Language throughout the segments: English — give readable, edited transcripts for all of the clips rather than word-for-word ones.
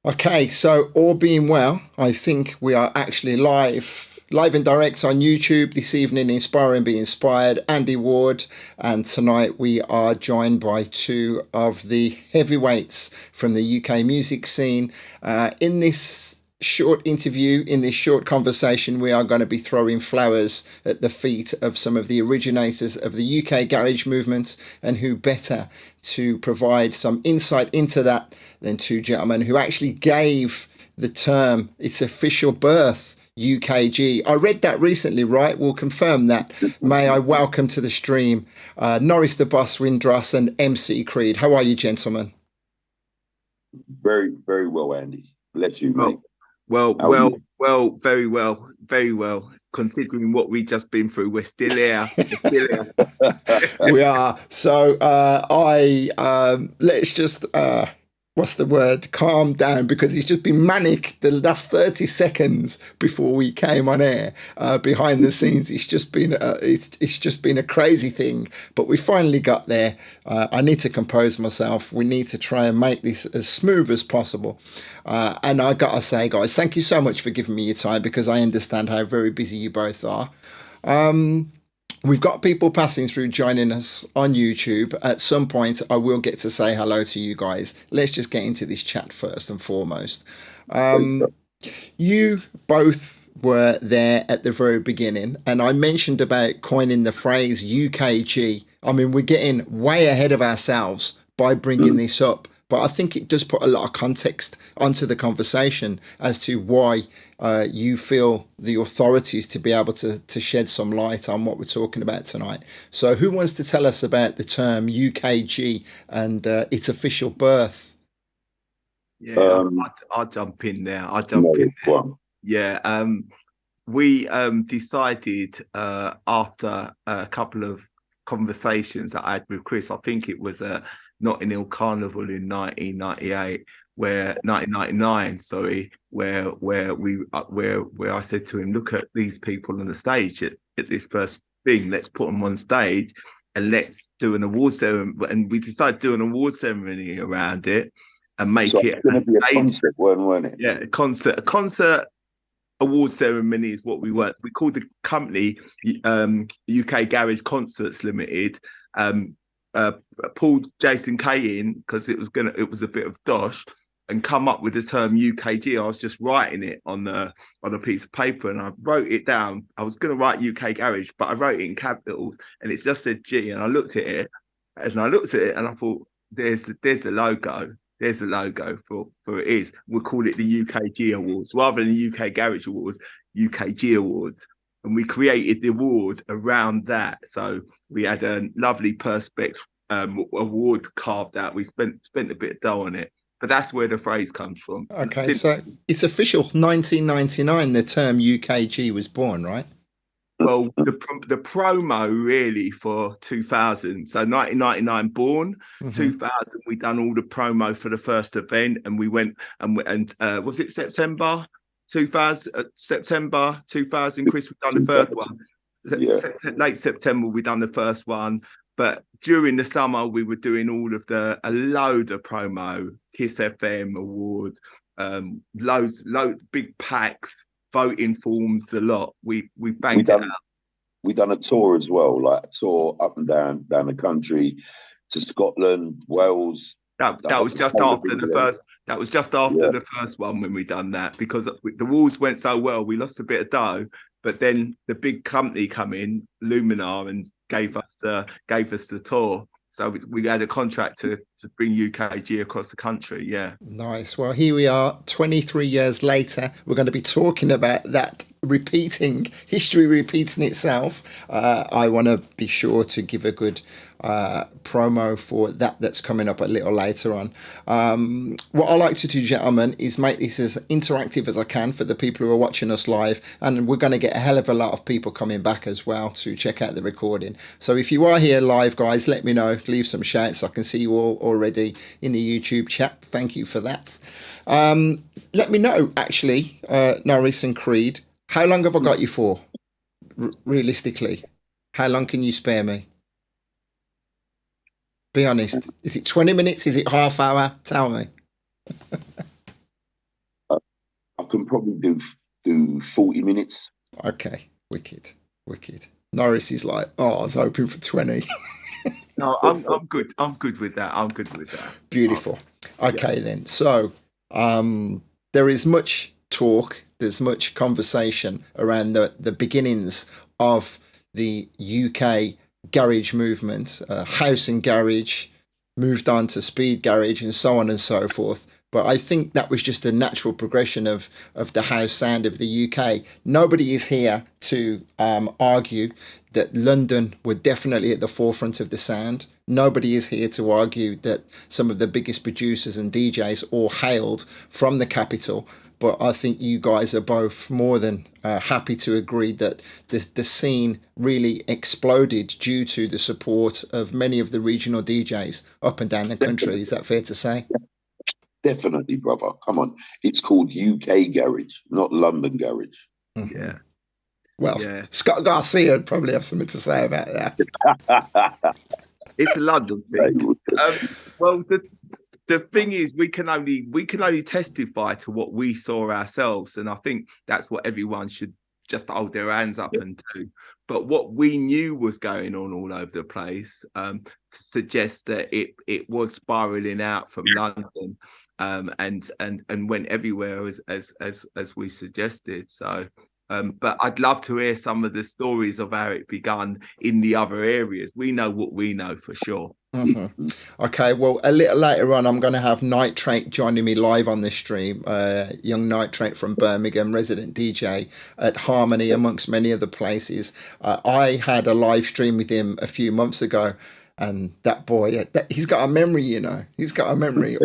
Okay, so all being well, I think we are actually live and direct on YouTube this evening, Inspire and Be Inspired, Andy Ward, and tonight we are joined by two of the heavyweights from the UK music scene. In this short interview, in this short conversation, we are going to be throwing flowers at the feet of some of the originators of the UK garage movement, and who better to provide some insight into that than two gentlemen who actually gave the term its official birth, UKG. I read that recently, right? We'll confirm that. May I welcome to the stream Norris the Boss, Windross, and MC Creed. How are you, gentlemen? Very, very well, Andy. Bless you, mate. Well, very well, very well. Considering what we just been through, we're still here. We are. So let's just what's the word? Calm down, because it's just been manic the last 30 seconds before we came on air. Behind the scenes, it's just been a crazy thing. But we finally got there. I need to compose myself. We need to try and make this as smooth as possible. And I gotta say, guys, thank you so much for giving me your time, because I understand how very busy you both are. We've got people passing through, joining us on YouTube. At some point, I will get to say hello to you guys. Let's just get into this chat first and foremost. You both were there at the very beginning, and I mentioned about coining the phrase UKG. I mean, we're getting way ahead of ourselves by bringing this up, but I think it does put a lot of context onto the conversation as to why you feel the authorities to be able to shed some light on what we're talking about tonight. So who wants to tell us about the term UKG and its official birth? Yeah, I'll jump in there. Yeah, we decided after a couple of conversations that I had with Chris, I think it was Notting Hill Carnival in 1998, where 1999, sorry, where I said to him, look at these people on the stage at this first thing. Let's put them on stage and let's do an award ceremony. And we decided to do an award ceremony around it and make it a concert, weren't it? Yeah, a concert. Award ceremony is what we were. We called the company UK Garage Concerts Limited. Pulled Jason Kay in because it was a bit of dosh, and come up with the term UKG. I was just writing it on a piece of paper, and I wrote it down. I was going to write UK Garage, but I wrote it in capitals, and it just said G. And I looked at it, and I thought, there's the logo. There's a logo for it is. We'll call it the UKG Awards rather than the UK Garage Awards, UKG Awards. And we created the award around that. So we had a lovely Perspex award carved out. We spent a bit of dough on it. But that's where the phrase comes from. Okay, so it's official. 1999, the term UKG was born, right? Well, the promo really for 2000. So 1999 born, 2000 we done all the promo for the first event, and we went and was it September 2000? September 2000, Chris, we done the first one. Yeah. Late September we done the first one, but during the summer we were doing all of a load of promo, Kiss FM awards, loads big packs, voting forms, the lot. We banged it out. We done a tour as well, like a tour up and down the country to Scotland, Wales. That was just after the first. That was just after the first one when we done that, because the walls went so well. We lost a bit of dough, but then the big company come in, Luminar, and gave us the tour. So we had a contract to bring UKG across the country. Yeah. Nice. Well, here we are 23 years later. We're going to be talking about that history repeating itself. I want to be sure to give a good promo for that's coming up a little later on. What I like to do, gentlemen, is make this as interactive as I can for the people who are watching us live, and we're going to get a hell of a lot of people coming back as well to check out the recording. So if you are here live, guys, let me know. Leave some shouts. I can see you all already in the YouTube chat. Thank you for that. Let me know, actually, Norris and Creed, how long have I got you for? Realistically, how long can you spare me? Be honest. Is it 20 minutes? Is it half hour? Tell me. can probably do 40 minutes. Okay, wicked. Norris is like, oh, I was hoping for 20. No, I'm good. I'm good with that. I'm good with that. Beautiful. Okay, then. So there is much talk, there's much conversation around the beginnings of the UK garage movement, house and garage, moved on to speed garage and so on and so forth. But I think that was just a natural progression of the house sound of the UK. Nobody is here to argue that London were definitely at the forefront of the sound. Nobody is here to argue that some of the biggest producers and DJs all hailed from the capital. But I think you guys are both more than happy to agree that the scene really exploded due to the support of many of the regional DJs up and down the country. Is that fair to say? Definitely, brother. Come on. It's called UK Garage, not London Garage. Mm-hmm. Yeah. Well, yeah. Scott Garcia would probably have something to say about that. It's a London thing. Well, the thing is, we can only testify to what we saw ourselves, and I think that's what everyone should just hold their hands up and do. But what we knew was going on all over the place suggests that it was spiraling out from London, and went everywhere as we suggested. So. But I'd love to hear some of the stories of how it began in the other areas. We know what we know for sure. Mm-hmm. Okay, well, a little later on, I'm going to have Nitrate joining me live on this stream. Young Nitrate from Birmingham, resident DJ at Harmony, amongst many other places. I had a live stream with him a few months ago. And that boy, he's got a memory, you know. He's got a memory.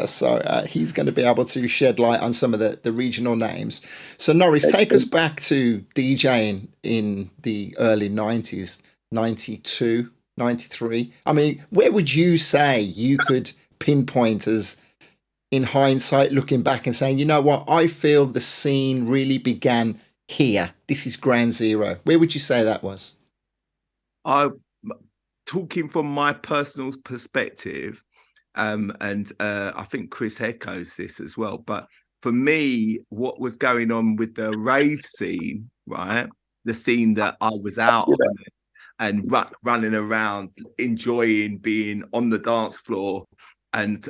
So he's going to be able to shed light on some of the regional names. So, Norris, take us back to DJing in the early 90s, 92, 93. I mean, where would you say you could pinpoint as, in hindsight, looking back and saying, you know what, I feel the scene really began here. This is ground zero. Where would you say that was? Talking from my personal perspective, and I think Chris echoes this as well, but for me, what was going on with the rave scene, right? The scene that I was out on and running around, enjoying being on the dance floor and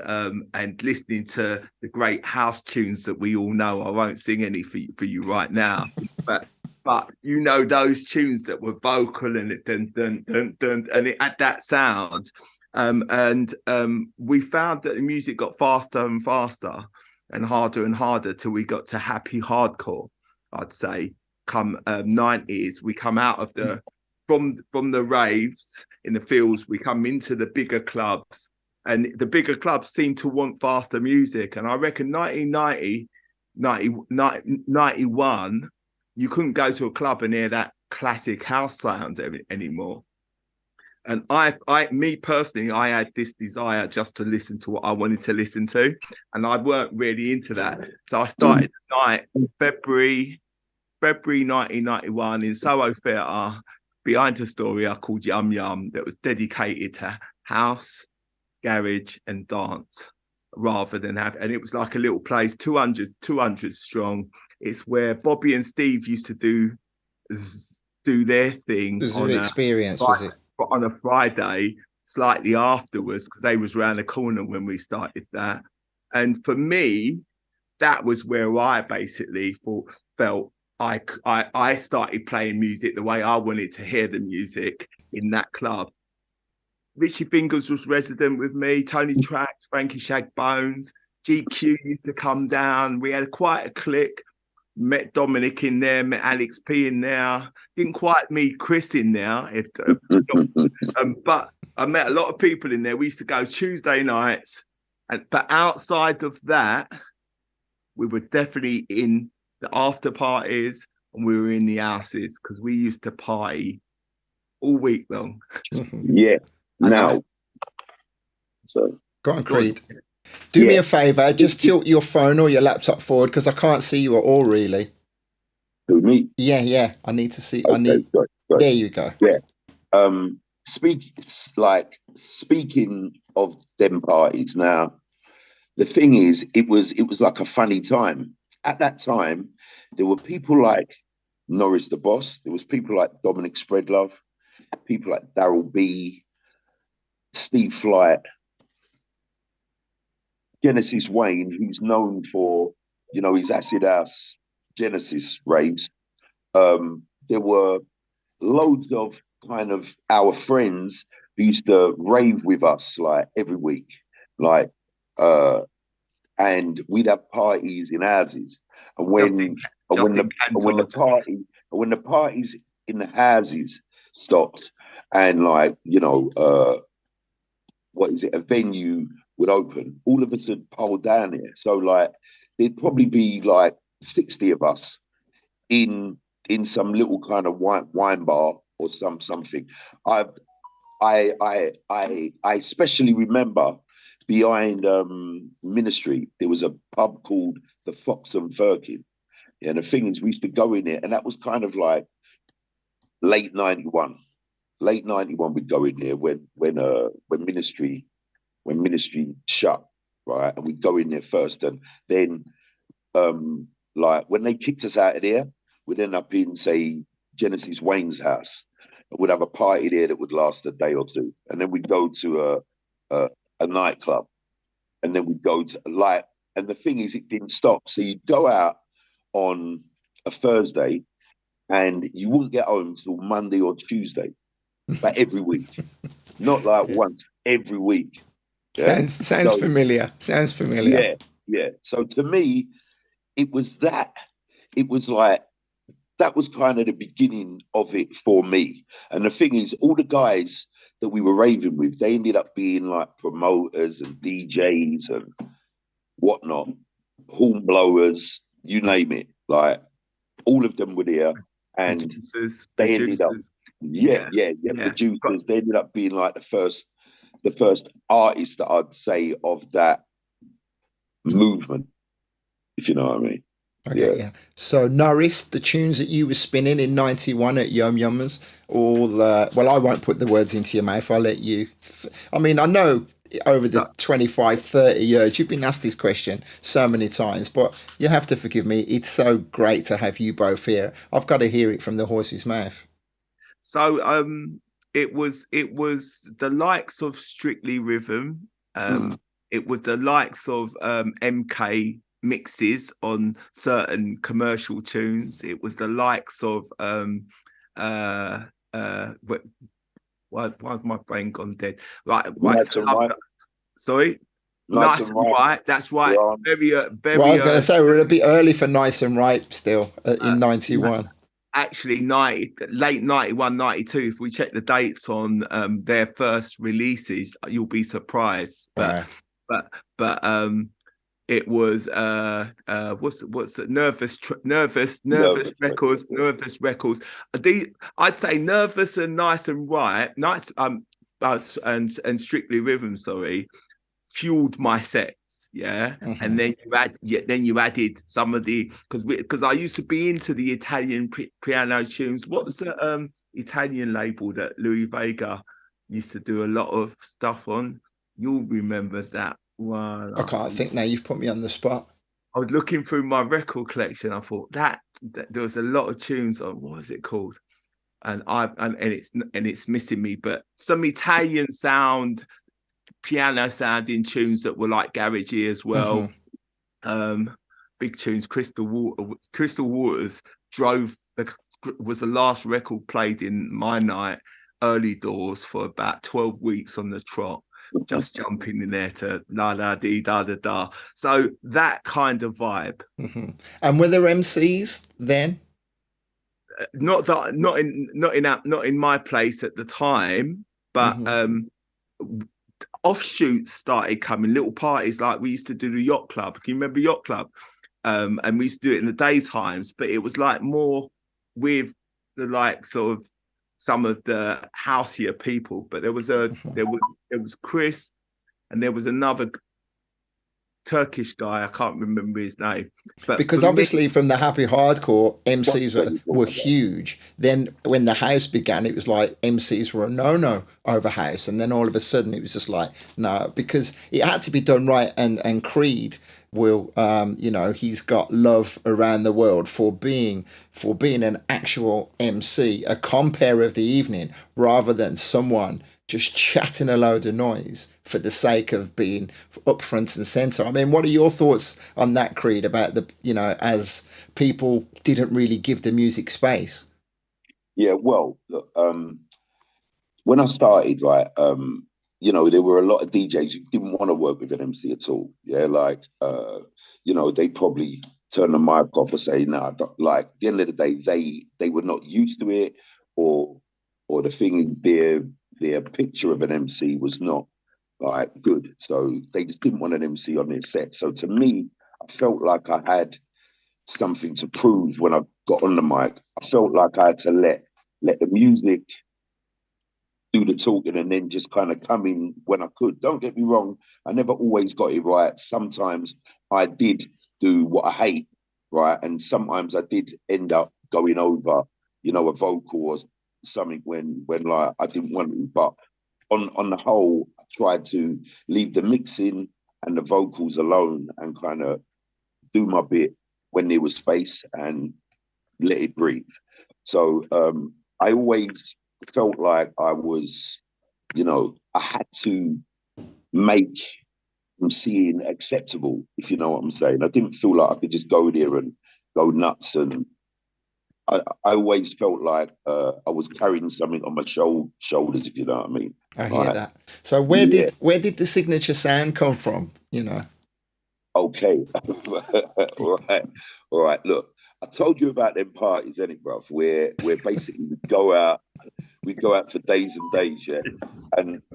listening to the great house tunes that we all know. I won't sing any for you right now, but you know those tunes that were vocal and it dun dun dun dun, and it had that sound. We found that the music got faster and faster and harder till we got to happy hardcore. I'd say come 90s, we come out of from the raves in the fields, we come into the bigger clubs, and the bigger clubs seem to want faster music. And I reckon 1990, 91. You couldn't go to a club and hear that classic house sound anymore. And me personally, I had this desire just to listen to what I wanted to listen to. And I weren't really into that. So I started the night in February 1991 in Soho Theatre, behind a story I called Yum Yum, that was dedicated to house, garage and dance, rather than and it was like a little place, 200 strong. It's where Bobby and Steve used to do their thing. The Zoo Experience, was it? On a Friday, slightly afterwards, because they was around the corner when we started that. And for me, that was where I basically felt I started playing music the way I wanted to hear the music in that club. Richie Fingers was resident with me, Tony Trax, Frankie Shag Bones, GQ used to come down. We had quite a clique. Met Dominic in there, met Alex P in there. Didn't quite meet Chris in there, but I met a lot of people in there. We used to go Tuesday nights, but outside of that, we were definitely in the after parties and we were in the houses because we used to party all week long. Yeah. Now, so go on, Creed. Do me a favour, just tilt your phone or your laptop forward because I can't see you at all, really. Who, me? Yeah. I need to see. Okay, sorry. There you go. Yeah. Speaking of them parties, now the thing is, it was like a funny time at that time, there were people like Norris the Boss. There was people like Dominic Spreadlove, people like Daryl B, Steve Flight, Genesis Wayne, who's known for, his acid house Genesis raves. There were loads of kind of our friends who used to rave with us like every week, like, and we'd have parties in houses. And when the parties in the houses stopped, and like a venue would open, all of us would pile down here. So like there'd probably be like 60 of us in some little kind of wine bar or something. I especially remember behind Ministry there was a pub called the Fox and Firkin. Yeah, and the thing is, we used to go in there, and that was kind of like late '91. Late '91, we'd go in there when Ministry shut, right? And we'd go in there first, and then like when they kicked us out of there, we'd end up in, say, Genesis Wayne's house, and we'd have a party there that would last a day or two, and then we'd go to a nightclub, and then we'd go to like, and the thing is, it didn't stop. So you'd go out on a Thursday, and you wouldn't get home till Monday or Tuesday, but every week, not like once, every week. Yeah? Sounds familiar. Sounds familiar. Yeah. So to me, it was like, that was kind of the beginning of it for me. And the thing is, all the guys that we were raving with, they ended up being like promoters and DJs and whatnot, horn blowers, you name it. Like all of them were there, and producers. Ended up, producers. They ended up being like the first artists that I'd say of that movement, if you know what I mean. Okay, yeah. So Norris, the tunes that you were spinning in '91 at Yum Yummers, well, I won't put the words into your mouth. I'll let you. I mean, I know over the 25, 30 years, you've been asked this question so many times, but you have to forgive me. It's so great to have you both here. I've got to hear it from the horse's mouth. So it was the likes of Strictly Rhythm. It was the likes of MK mixes on certain commercial tunes. It was the likes of why's my brain gone dead? Right. Sorry. Nice and Right. That's right. Very. Well, I was going to say we're a bit early for Nice and Right still in '91. Actually, late '91, '92. If we check the dates on their first releases, you'll be surprised. But it was what's it? Nervous Records. I'd say Nervous and Nice and Right, and Strictly Rhythm, sorry, fueled my sets. Yeah. Mm-hmm. And then you added some of the, because I used to be into the Italian piano tunes. What was the Italian label that Louis Vega used to do a lot of stuff on? You'll remember that one. I can't think now. You've put me on the spot. I was looking through my record collection. I thought that there was a lot of tunes on. What is it called? And it's missing me. But some Italian sound, piano sounding tunes that were like garagey as well. Mm-hmm. Big tunes. Crystal Waters was the last record played in my night, early doors, for about 12 weeks on the trot, just jumping in there to la la dee da da da. So that kind of vibe. Mm-hmm. And were there MCs then? Not in my place at the time, but offshoots started coming, little parties like we used to do the Yacht Club. Can you remember Yacht Club? And we used to do it in the daytimes, but it was like more with the likes of some of the houseier people. But there was Chris, and there was another Turkish guy, I can't remember his name. But because obviously from the happy hardcore, MCs were huge. Then when the house began, it was like MCs were a no-no over house. And then all of a sudden it was just like, no, because it had to be done right. And Creed will, he's got love around the world for being an actual MC, a compere of the evening, rather than someone just chatting a load of noise for the sake of being up front and center. I mean, what are your thoughts on that, Creed, about as people didn't really give the music space? Yeah, well, look, when I started, right, there were a lot of DJs who didn't want to work with an MC at all. Yeah, like, they probably turn the mic off or say, "No, nah, like." At the end of the day, they were not used to it, or the thing is, their picture of an MC was not like good, so they just didn't want an MC on their set. So to me, I felt like I had something to prove when I got on the mic. I felt like I had to let the music do the talking and then just kind of come in when I could. Don't get me wrong, I never always got it right. Sometimes I did do what I hate, right? And sometimes I did end up going over, a vocal or something when like I didn't want to. But on the whole, I tried to leave the mixing and the vocals alone and kind of do my bit when there was space and let it breathe. So I always felt like I was, I had to make seeing acceptable, if you know what I'm saying. I didn't feel like I could just go there and go nuts. And I always felt like I was carrying something on my shoulders, if you know what I mean. I hear Like, that. So yeah, where did the signature sound come from? okay. All right. Look, I told you about them parties, innit, bruv, where basically we'd go out for days and days, yeah.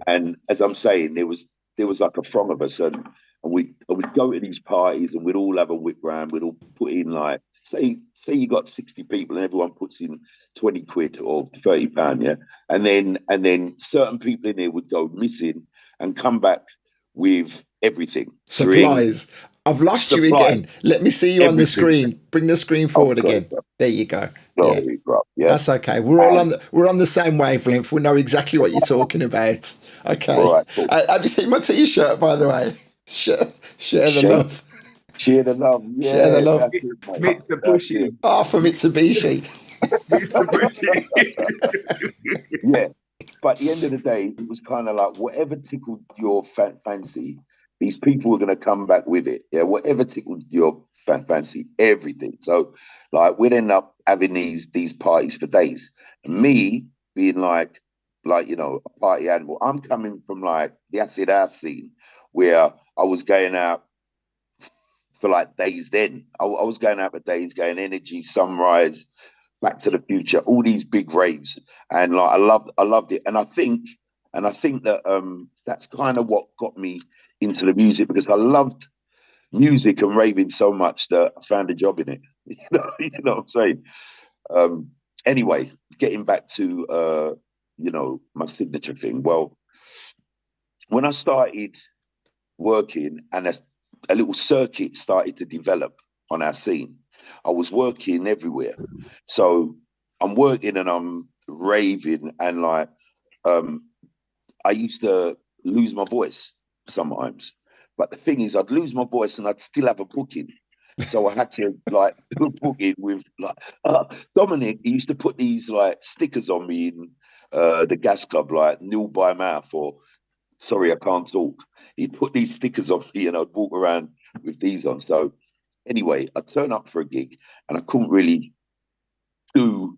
And as I'm saying, there was like a throng of us, and we'd go to these parties, and we'd all have a whip round. We'd all put in, like, say you got 60 people, and everyone puts in 20 quid or £30, yeah. And then certain people in there would go missing and come back with everything, drinks, Supplies. I've lost you again. supplies, Let me see you on the everything. screen. Bring the screen Oh, forward sorry, again. bro. There you go. Yeah. Sorry, bro. Yeah. That's okay. And We're on the same wavelength. We know exactly what you're talking about. Okay. all right, cool. Have you seen my t-shirt, by the way? Share the Shake, love. share the love. Share the Yeah, love. that's it, mate. That's it. Mitsubishi. Ah, for Mitsubishi. Mitsubishi. Yeah. But at the end of the day, it was kind of like whatever tickled your fancy, these people were going to come back with it. Yeah, whatever tickled your fancy, everything. So, like, we'd end up having these parties for days. And me being like a party animal. I'm coming from like the acid house scene, where I was going out for like days. Then I was going out for days, going Energy, Sunrise, Back to the Future, all these big raves, and like I loved it, and I think that that's kind of what got me into the music, because I loved music and raving so much that I found a job in it. You know what I'm saying? Anyway, getting back to my signature thing. Well, when I started working and a little circuit started to develop on our scene, I was working everywhere. So I'm working and I'm raving, and like um, I used to lose my voice sometimes. But the thing is, I'd lose my voice and I'd still have a booking. So I had to like do a booking with like Dominic. He used to put these like stickers on me in the gas club, like "nil by mouth" or "sorry, I can't talk." He'd put these stickers on me, and I'd walk around with these on. So anyway, I turned up for a gig, and I couldn't really do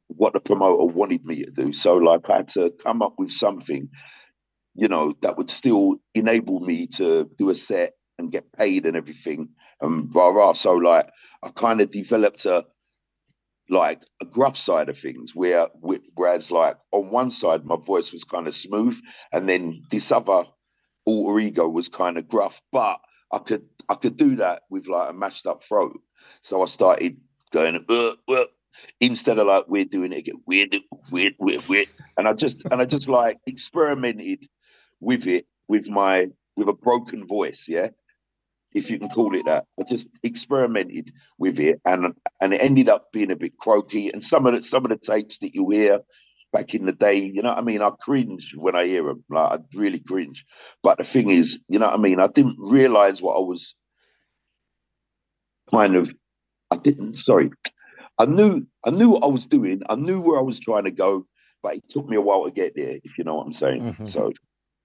what the promoter wanted me to do. So like I had to come up with something, that would still enable me to do a set and get paid and everything, and rah rah. So like I kind of developed a gruff side of things, whereas like on one side my voice was kind of smooth, and then this other alter ego was kind of gruff, but I could do that with like a mashed up throat. So I started going instead of like we're doing it again, weird, and I just like experimented with it with a broken voice, yeah, if you can call it that. I just experimented with it, and it ended up being a bit croaky. And some of the tapes that you hear back in the day, you know what I mean? I cringe when I hear them. Like I really cringe. But the thing is, you know what I mean? I didn't realize what I was kind of, I didn't, sorry, I knew what I was doing. I knew where I was trying to go, but it took me a while to get there, if you know what I'm saying. Mm-hmm. So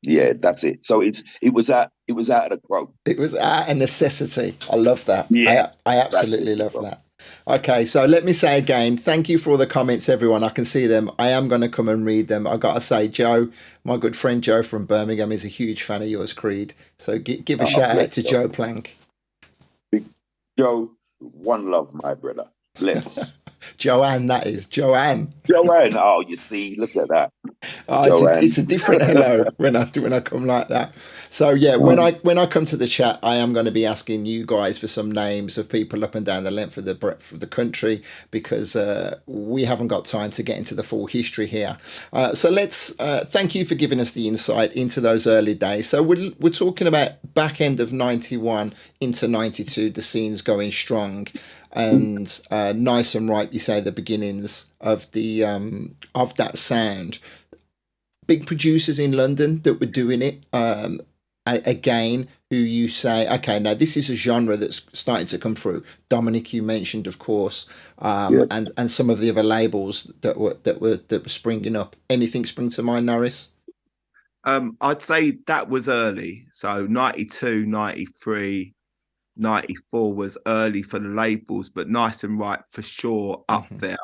yeah, that's it. So it was out of the crow. It was a necessity. I love that. Yeah, I absolutely love that. Okay, so let me say again, thank you for all the comments, everyone. I can see them. I am going to come and read them. I got to say, Joe, my good friend Joe from Birmingham, is a huge fan of yours, Creed. So give a shout out to Joe Plank. Big Joe, one love, my brother. Bless. Joanne, that is Joanne. Joanne, oh, you see, look at that. Oh, it's a different hello when I come like that. So yeah, when I come to the chat, I am going to be asking you guys for some names of people up and down the length of the breadth of the country, because we haven't got time to get into the full history here. So let's thank you for giving us the insight into those early days. So we're talking about back end of 91 into 92, the scene's going strong. And nice and ripe, you say, the beginnings of the of that sound. Big producers in London that were doing it again, who you say, okay, now this is a genre that's starting to come through. Dominic, you mentioned, of course, yes. and some of the other labels that were springing up. Anything spring to mind, Norris? I'd say that was early. So 92, 93. 94 was early for the labels, but Nice and Right for sure up there,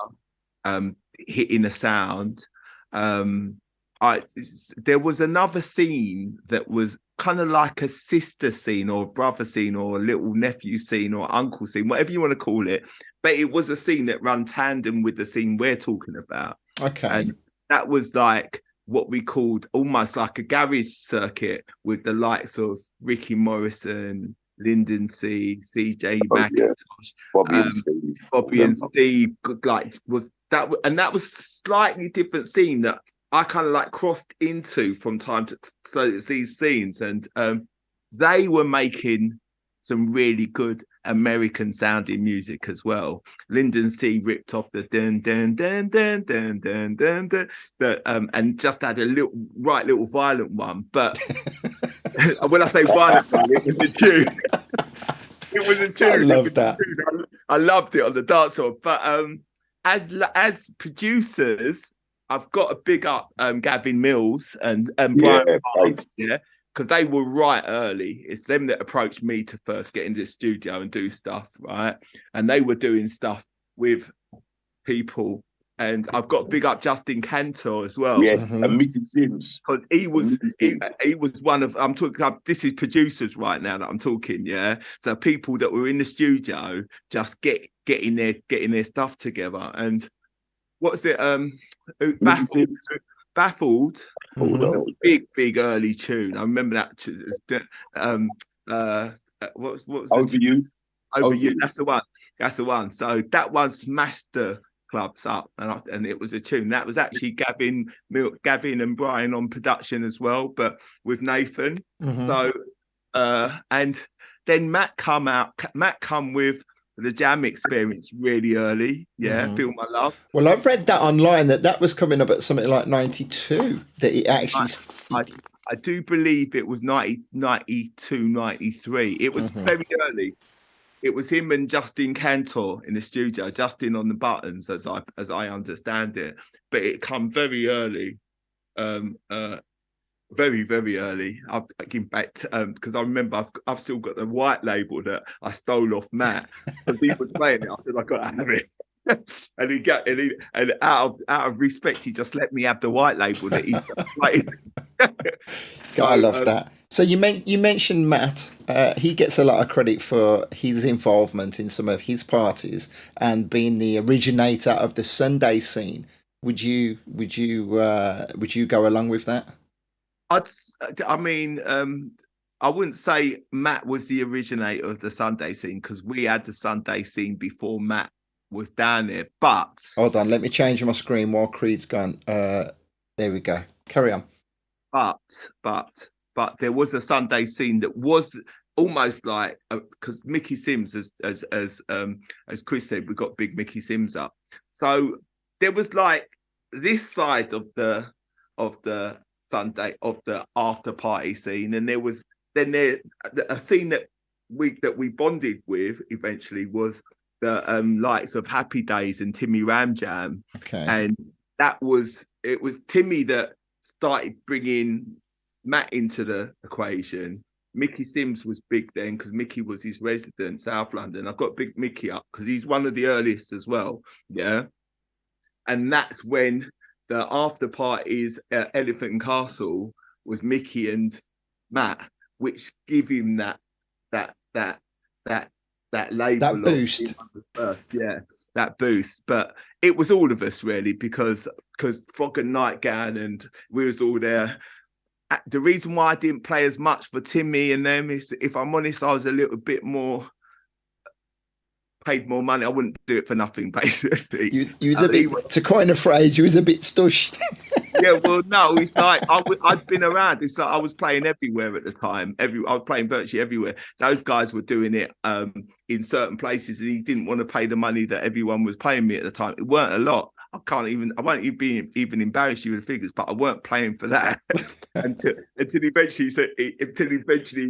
hitting the sound. There was another scene that was kind of like a sister scene or a brother scene or a little nephew scene or uncle scene, whatever you want to call it, but it was a scene that ran tandem with the scene we're talking about. Okay. And that was like what we called almost like a garage circuit with the likes of Ricky Morrison, Lyndon C, CJ McIntosh, Bobby and Steve, like was that, and that was slightly different scene that I kind of like crossed into from time to. So it's these scenes, and they were making some really good American sounding music as well. Lyndon C ripped off the dun dun dun dun dun dun dun dun, and just had a little violent one, but. When I say violent, it was a tune. It was a tune. I love that. I loved it on the dance floor. But as producers, I've got to big up Gavin Mills and Brian Barnes, because they were right early. It's them that approached me to first get into the studio and do stuff, right? And they were doing stuff with people. And I've got to big up Justin Cantor as well. Yes, and Mickey Sims. Because he was one of, I'm talking, this is producers right now that I'm talking, yeah? So people that were in the studio just getting their stuff together. And what's it? Baffled was a big early tune. I remember that. What was Over You? Over You, that's the one. So that one smashed the clubs up, and it was a tune that was actually Gavin and Brian on production as well, but with Nathan. So and then Matt come with the Jam Experience really early, Feel My Love. Well, I've read that online that was coming up at something like 92, that it actually I do believe it was 92, 93. It was very early. It was him and Justin Cantor in the studio, Justin on the buttons, as I understand it. But it come very early, very, very early. I've been back because I remember I've still got the white label that I stole off Matt. Because he was playing it, I said I got to have it. and out of respect, he just let me have the white label that he played. So, I love that. So you mentioned Matt. He gets a lot of credit for his involvement in some of his parties and being the originator of the Sunday scene. Would you go along with that? I wouldn't say Matt was the originator of the Sunday scene, because we had the Sunday scene before Matt was down there. But hold on, let me change my screen while Creed's gone. There we go. Carry on. But there was a Sunday scene that was almost like, because Mickey Sims, as Chris said, we got big Mickey Sims up. So there was like this side of the Sunday of the after party scene, and there was a scene that we bonded with eventually was the likes of Happy Days and Timmy Ramjam. Okay. And it was Timmy that started bringing Matt into the equation. Mickey Sims was big then because Mickey was his resident, South London. I've got Big Mickey up because he's one of the earliest as well. Yeah. And that's when the after parties at Elephant and Castle was Mickey and Matt, which give him that label, that boost. Yeah, that boost. But it was all of us really, because Frog and Nightgown and we was all there. The reason why I didn't play as much for Timmy and them is, if I'm honest, I was a little bit more paid more money. I wouldn't do it for nothing, basically. You was a bit, to coin a phrase, you was a bit stush. Yeah, well, no, it's like I'd been around. It's like I was playing everywhere at the time. I was playing virtually everywhere. Those guys were doing it in certain places, and he didn't want to pay the money that everyone was paying me at the time. It weren't a lot. I won't even embarrass you with the figures, but I weren't playing for that until eventually he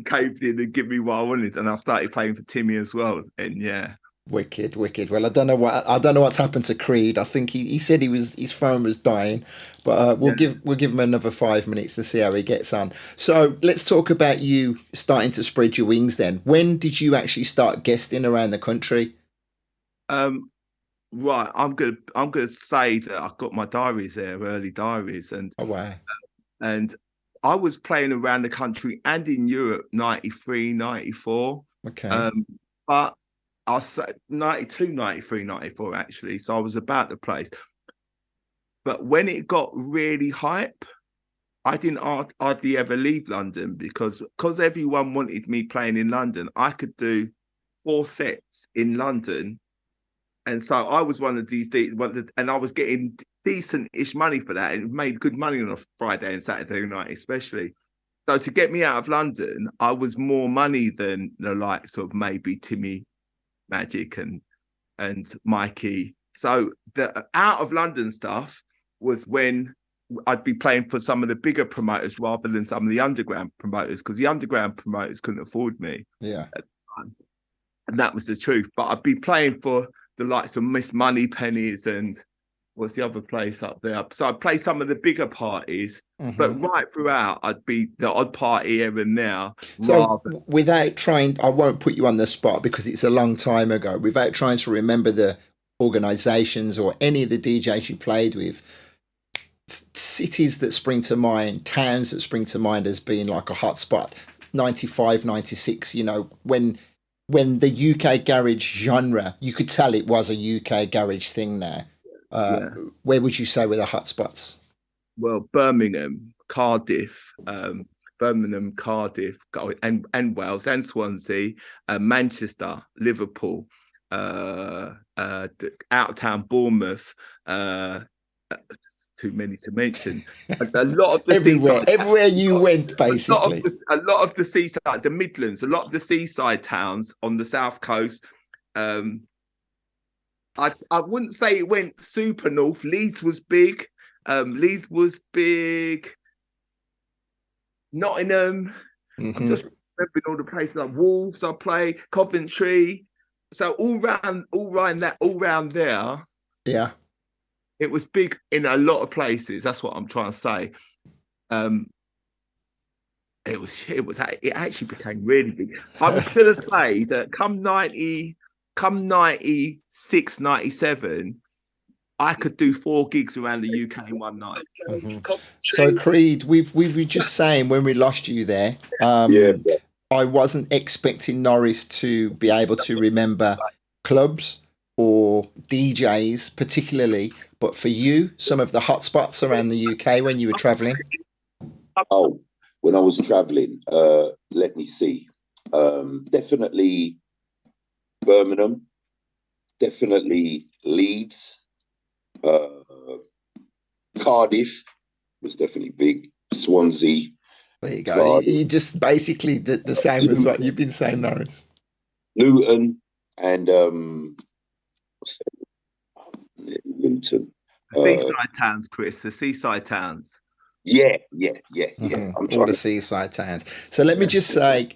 caved in and gave me what I wanted, and I started playing for Timmy as well. And yeah. Wicked. Well, I don't know what's happened to Creed. I think he said his phone was dying, but we'll give him another 5 minutes to see how he gets on. So let's talk about you starting to spread your wings. Then, when did you actually start guesting around the country? Right, I'm gonna say that I got my diaries there, early diaries, and oh wow, and I was playing around the country and in Europe, 93, 94. Okay, but I'll say 92, 93, 94 actually. So I was about the place. But when it got really hype, I didn't hardly ever leave London because everyone wanted me playing in London. I could do 4 sets in London. And so I was one of these, and I was getting decent-ish money for that. And made good money on a Friday and Saturday night, especially. So to get me out of London, I was more money than the likes of maybe Timmy Magic and Mikey. So the out of London stuff was when I'd be playing for some of the bigger promoters rather than some of the underground promoters, because the underground promoters couldn't afford me. Yeah. At the time. And that was the truth. But I'd be playing for the likes of Miss Money Pennies and what's the other place up there? So I'd play some of the bigger parties, but right throughout I'd be the odd party here and there. So without trying, I won't put you on the spot because it's a long time ago, without trying to remember the organisations or any of the DJs you played with, cities that spring to mind, towns that spring to mind as being like a hotspot, 95, 96, when the UK garage genre, you could tell it was a UK garage thing now. Where would you say were the hotspots? Well, Birmingham, Cardiff, and Wales and Swansea, Manchester, Liverpool, out of town Bournemouth, too many to mention. A lot of the everywhere you went, basically. A lot of the seaside, the Midlands, a lot of the seaside towns on the south coast. I wouldn't say it went super north. Leeds was big. Nottingham. I'm just remembering all the places like Wolves. I play Coventry. So all round there. Yeah. It was big in a lot of places. That's what I'm trying to say. It actually became really big. I'm going to say that come 96, 97, I could do 4 gigs around the UK in one night. So Creed, we were just saying when we lost you there, I wasn't expecting Norris to be able to remember clubs or DJs particularly, but for you, some of the hot spots around the UK when you were traveling? Oh, when I was traveling, let me see. Definitely Birmingham, definitely Leeds, Cardiff was definitely big, Swansea. There you go. You just basically the same as what you've been saying, Norris. Luton and Luton. The seaside towns, Chris. The seaside towns. Yeah. I'm All the trying. seaside towns. So let me just say,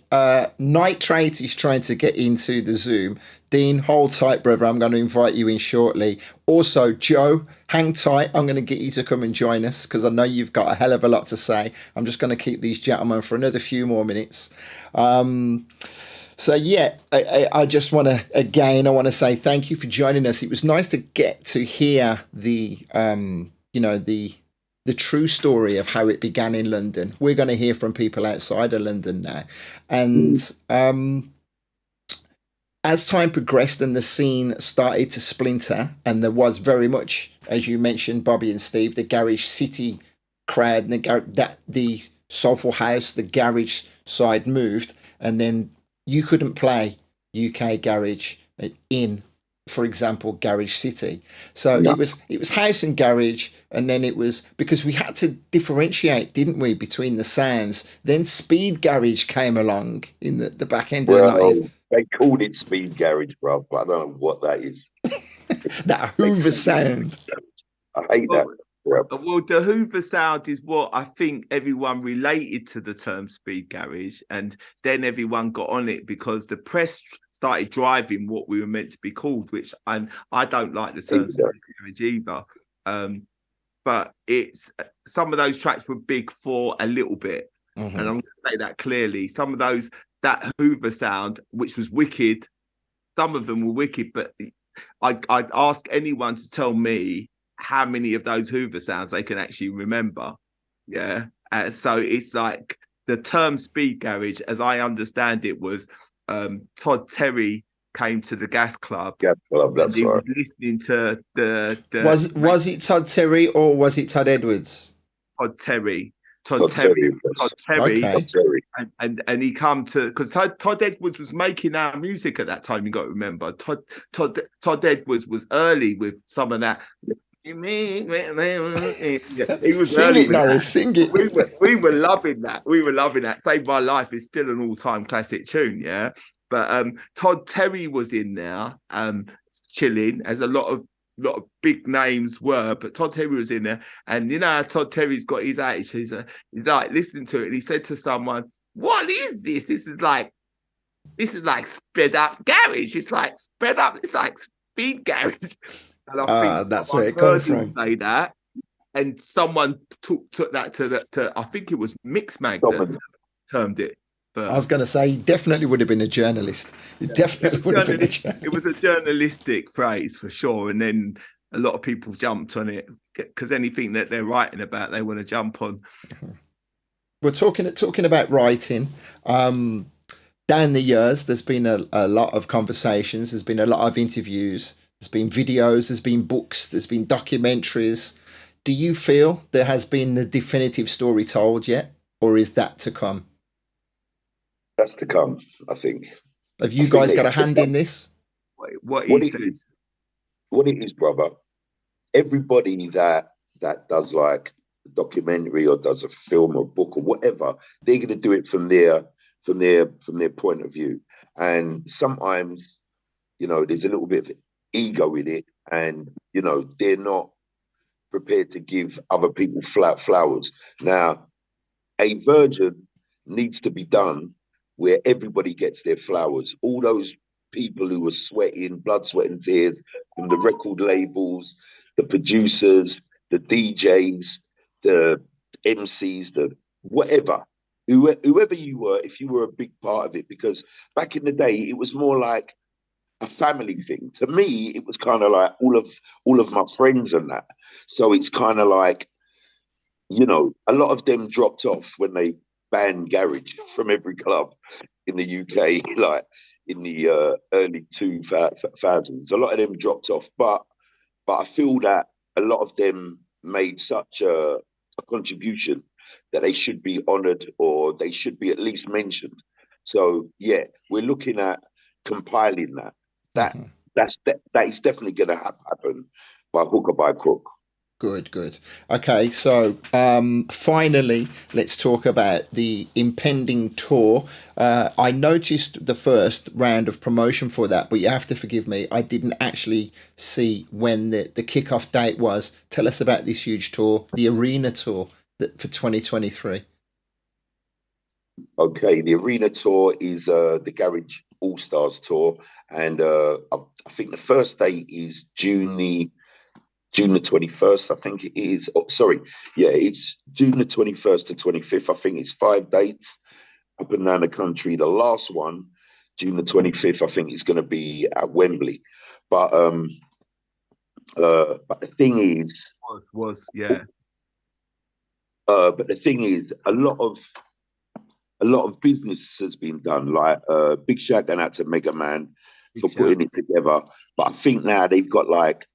Nitrate is trying to get into the Zoom. Dean, hold tight, brother. I'm going to invite you in shortly. Also, Joe, hang tight. I'm going to get you to come and join us because I know you've got a hell of a lot to say. I'm just going to keep these gentlemen for another few more minutes. So yeah, I just want to, again, I want to say thank you for joining us. It was nice to get to hear the true story of how it began in London. We're going to hear from people outside of London now. And as time progressed and the scene started to splinter, and there was very much, as you mentioned, Bobby and Steve, the Garage City crowd and the Soulful House, the garage side moved, and then you couldn't play UK Garage in, for example, Garage City. So it was house and garage, and then it was, because we had to differentiate, didn't we, between the sounds. Then Speed Garage came along in the back end of the 90s. They called it Speed Garage, bruv, but I don't know what that is. That Hoover sound. I hate that. Well, the Hoover sound is what I think everyone related to the term Speed Garage, and then everyone got on it because the press started driving what we were meant to be called, which I don't like the term Speed Garage either. But it's, some of those tracks were big for a little bit, and I'm going to say that clearly. Some of those, that Hoover sound, which was wicked, some of them were wicked, but I'd ask anyone to tell me how many of those Hoover sounds they can actually remember. Yeah. So it's like the term Speed Garage, as I understand it, was Todd Terry came to the Gas Club. Gas Club, that's and he right. was listening to the Was it Todd Terry or was it Todd Edwards? Todd Terry. Okay. And he come to, because Todd Edwards was making our music at that time. You got to remember, Todd Edwards was early with some of that. He was sing early it, Norris, sing it. We were loving that. We were loving that. Save My Life is still an all-time classic tune, yeah. But Todd Terry was in there, chilling, as a lot of big names were, but Todd Terry was in there, and you know how Todd Terry's got his attitude. He's like listening to it, and he said to someone, "What is this? This is like sped up garage. It's like sped up. It's like speed garage." And I think that's where it comes from. Say that, and someone took that to I think it was Mixmag that termed it. But I was going to say, he definitely would have been a journalist. It definitely would have been a journalist. It was a journalistic phrase for sure. And then a lot of people jumped on it because anything that they're writing about, they want to jump on. We're talking about writing. Down the years, there's been a lot of conversations. There's been a lot of interviews. There's been videos. There's been books. There's been documentaries. Do you feel there has been the definitive story told yet? Or is that to come? That's to come, I think. Have you guys got a hand in this? What it is, brother, everybody that does like a documentary or does a film or book or whatever, they're going to do it from their point of view. And sometimes, you know, there's a little bit of ego in it, and you know, they're not prepared to give other people flowers. Now, a version needs to be done where everybody gets their flowers. All those people who were sweating, blood, sweat and tears, from the record labels, the producers, the DJs, the MCs, the whatever, whoever you were, if you were a big part of it, because back in the day, it was more like a family thing. To me, it was kind of like all of my friends and that. So it's kind of like, you know, a lot of them dropped off when they banned garage from every club in the UK, like in the early 2000s. A lot of them dropped off, but I feel that a lot of them made such a contribution that they should be honoured, or they should be at least mentioned. So yeah, we're looking at compiling that. That is definitely going to happen by hook or by crook. Good. Okay, so finally, let's talk about the impending tour. I noticed the first round of promotion for that, but you have to forgive me, I didn't actually see when the kickoff date was. Tell us about this huge tour, the arena tour for 2023? Okay, the arena tour is the Garage All Stars tour, and I think the first date is June the 21st. I think it is. Oh, sorry, yeah, it's June the 21st to 25th. I think it's 5 dates up and down the country. The last one, June the 25th, I think is going to be at Wembley. But the thing is, yeah. But the thing is, a lot of business has been done. Like big shout out to Mega Man for putting it together. But I think now they've got like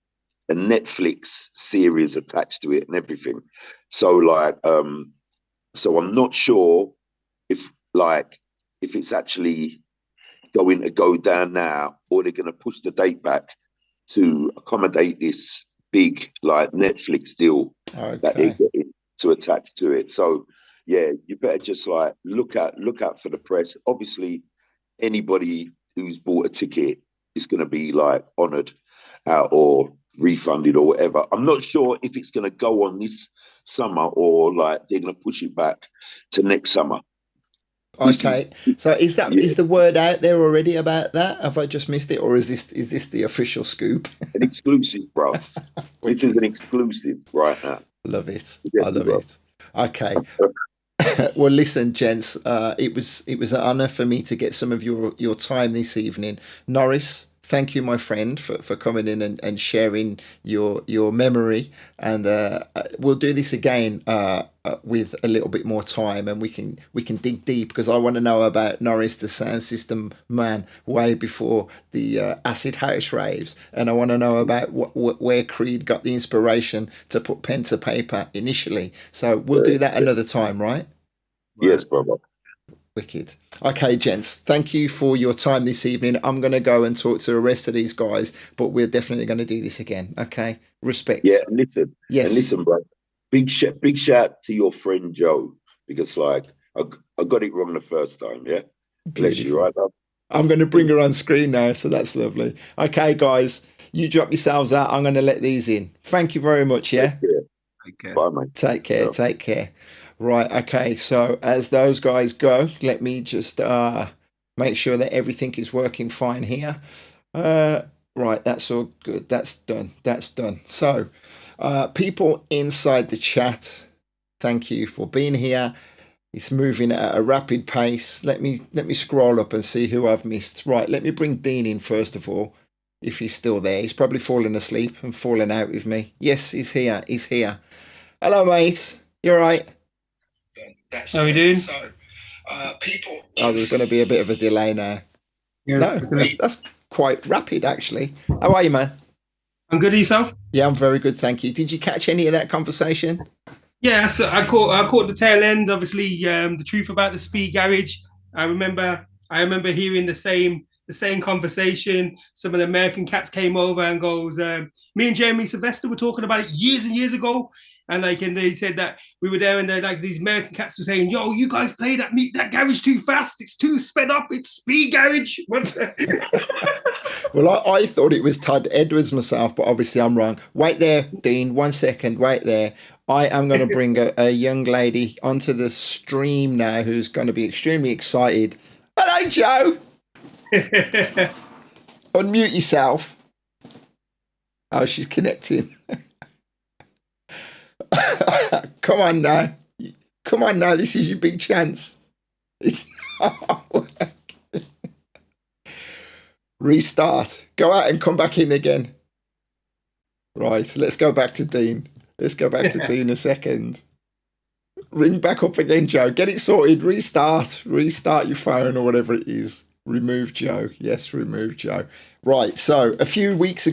a Netflix series attached to it and everything. So like, so I'm not sure if it's actually going to go down now, or they're going to push the date back to accommodate this big like Netflix deal that they're getting to attach to it. So yeah, you better just like look out for the press. Obviously, anybody who's bought a ticket is going to be like honoured or refunded or whatever. I'm not sure if it's going to go on this summer or like they're going to push it back to next summer. Okay, so is the word out there already about that? Have I just missed it, or is this the official scoop? An exclusive, bro. This is an exclusive right now. Love it. I love it. Okay. Well, listen, gents, it was an honour for me to get some of your time this evening. Norris, thank you, my friend, for coming in and sharing your memory. And we'll do this again with a little bit more time, and we can dig deep, because I want to know about Norris, the sound system man, way before the acid house raves, and I want to know about where Creed got the inspiration to put pen to paper initially. So we'll do that another time, right? Yes, brother. Wicked. Okay, gents, thank you for your time this evening. I'm going to go and talk to the rest of these guys, but we're definitely going to do this again. Okay? Respect. Yeah, and listen. Yes. And listen, bro. Big shout to your friend Joe, because like I got it wrong the first time, yeah? Bless you, right, love? I'm going to bring her on screen now, so that's lovely. Okay, guys, you drop yourselves out. I'm going to let these in. Thank you very much, yeah? Take care. Bye, mate. Take care, yeah. Take care. Right, okay, so as those guys go, let me just make sure that everything is working fine here. Right, that's all good. That's done. So, people inside the chat, thank you for being here. It's moving at a rapid pace. Let me scroll up and see who I've missed. Right, let me bring Dean in first of all, if he's still there. He's probably fallen asleep and fallen out with me. Yes, he's here. Hello, mate. You all right? How are we doing? So, people. Oh, there's going to be a bit of a delay now. Yeah, no, that's quite rapid, actually. How are you, man? I'm good. Yourself? Yeah, I'm very good, thank you. Did you catch any of that conversation? Yeah, so I caught the tail end. Obviously, the truth about the Speed Garage. I remember hearing the same conversation. Some of the American cats came over and goes, me and Jeremy Sylvester were talking about it years and years ago. And they said that we were there, and like these American cats were saying, "Yo, you guys play that garage too fast. It's too sped up. It's Speed Garage." What's Well, I thought it was Todd Edwards myself, but obviously I'm wrong. Wait there, Dean. 1 second. Wait there. I am going to bring a young lady onto the stream now, who's going to be extremely excited. Hello, Joe. Unmute yourself. Oh, she's connecting. Come on now. This is your big chance. It's not working. Restart. Go out and come back in again. Right, let's go back to Dean. Dean a second. Ring back up again, Joe. Get it sorted. Restart your phone or whatever it is. Remove Joe. Yes, remove Joe. Right, so a few months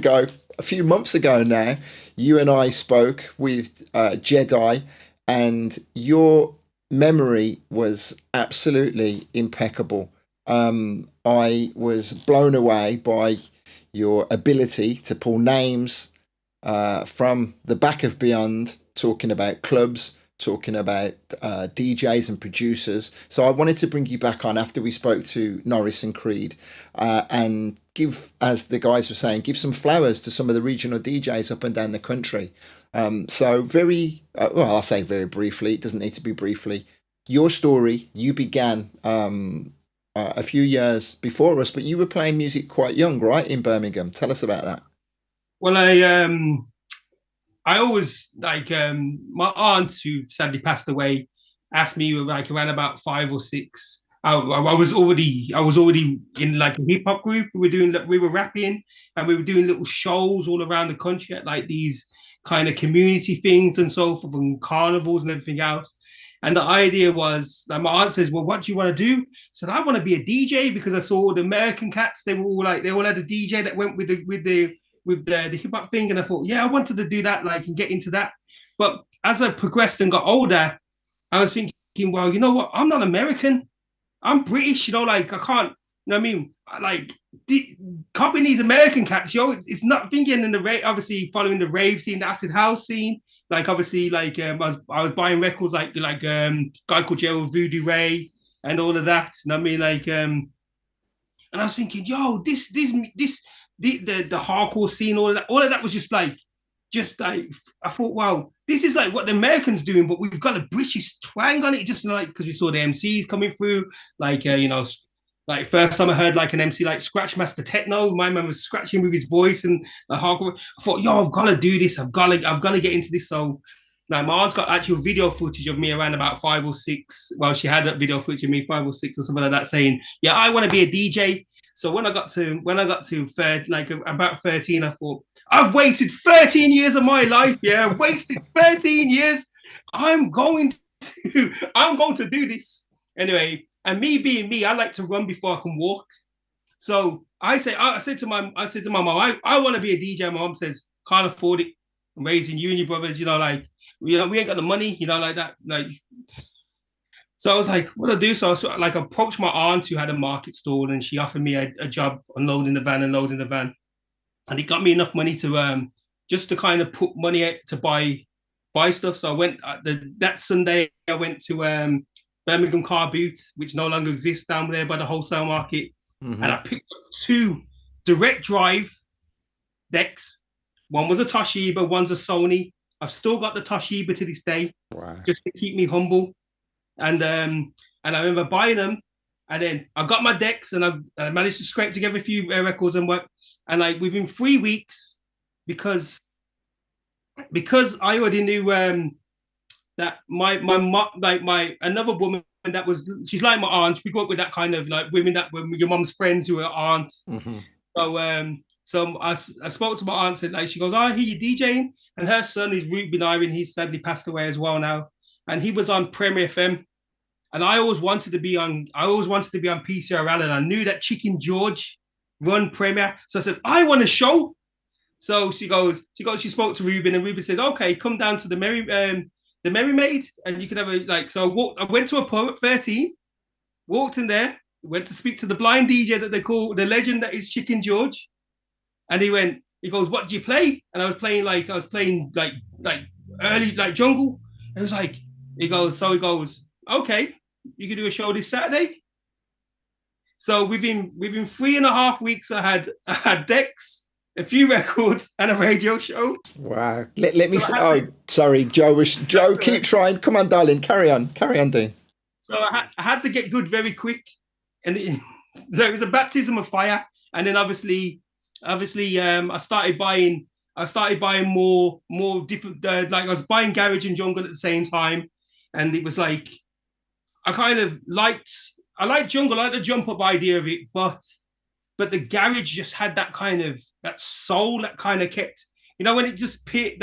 ago now, you and I spoke with Jedi, and your memory was absolutely impeccable. I was blown away by your ability to pull names from the back of Beyond, talking about clubs, talking about DJs and producers. So I wanted to bring you back on after we spoke to Norris and Creed, and give, as the guys were saying, give some flowers to some of the regional DJs up and down the country. So very, well, I'll say very briefly, it doesn't need to be briefly. Your story, you began a few years before us, but you were playing music quite young, right, in Birmingham. Tell us about that. Well, I always like my aunt, who sadly passed away, asked me like around about 5 or 6. I was already in like a hip hop group. We were rapping, and we were doing little shows all around the country at like these kind of community things and so forth, and carnivals and everything else. And the idea was, like, my aunt says, "Well, what do you want to do?" I said, "I want to be a DJ," because I saw the American cats. They all had a DJ that went with the hip hop thing, and I thought, yeah, I wanted to do that, like, and get into that. But as I progressed and got older, I was thinking, well, you know what? I'm not American. I'm British. Like, I can't. You know what I mean? Like, copying these American cats, it's not thinking in the rave. Obviously, following the rave scene, the acid house scene. Like, obviously, like I was buying records like guy called Gerald Voodoo Ray and all of that. You know what I mean? Like, and I was thinking, yo, the hardcore scene, all of that was just like I thought, wow, this is like what the Americans doing, but we've got a British twang on it, just like because we saw the MCs coming through, like like first time I heard like an MC like Scratchmaster Techno, my man was scratching with his voice and the hardcore. I thought, yo, I've got to do this. I've got to get into this. So now my aunt's got actual video footage of me around about 5 or 6. Well, she had that video footage of me 5 or 6 or something like that, saying, yeah, I want to be a DJ. So when I got to about 13, I thought, I've waited 13 years of my life. Yeah, I've wasted 13 years. I'm going to do this anyway. And me being me, I like to run before I can walk. So I said to my mom, I want to be a DJ. My mom says, can't afford it. I'm raising you and your brothers. Like, we ain't got the money. Like that. Like. So I was like, what do I do? So I sort of like approached my aunt, who had a market stall, and she offered me a job unloading the van and loading the van. And it got me enough money to just to kind of put money out to buy stuff. So I went that Sunday, I went to Birmingham Car Boot, which no longer exists, down there by the wholesale market. Mm-hmm. And I picked up 2 direct drive decks. One was a Toshiba, one's a Sony. I've still got the Toshiba to this day, wow, just to keep me humble. And I remember buying them, and then I got my decks, and I managed to scrape together a few records and work. And like within 3 weeks, because I already knew that my mom, like another woman that she's like my aunt. We grew up with that kind of like women that were your mom's friends who are aunts. Mm-hmm. So I spoke to my aunt, said, like, she goes, oh, I hear you DJing, and her son is Ruben Iron. He's sadly passed away as well now. And he was on Premier FM, and I always wanted to be on PCRL, and I knew that Chicken George run Premier. So I said, I want a show. So she spoke to Ruben, and Ruben said, okay, come down to the Merry Maid, and you can have a So I went to a pub at 13, walked in there, went to speak to the blind DJ that they call the legend that is Chicken George, and he goes, what do you play? And I was playing like early like jungle. It was like. He goes, okay, you can do a show this Saturday. So within 3.5 weeks, I had decks, a few records, and a radio show. Wow. Let me say, sorry, Joe. Keep trying. Come on, darling. Carry on, Dean. So I had to get good very quick, and so it was a baptism of fire. And then obviously, I started buying more different. Like I was buying garage and jungle at the same time. And it was like, I liked jungle, I liked the jump up idea of it, but the garage just had that soul that kind of kept, when it just keeps,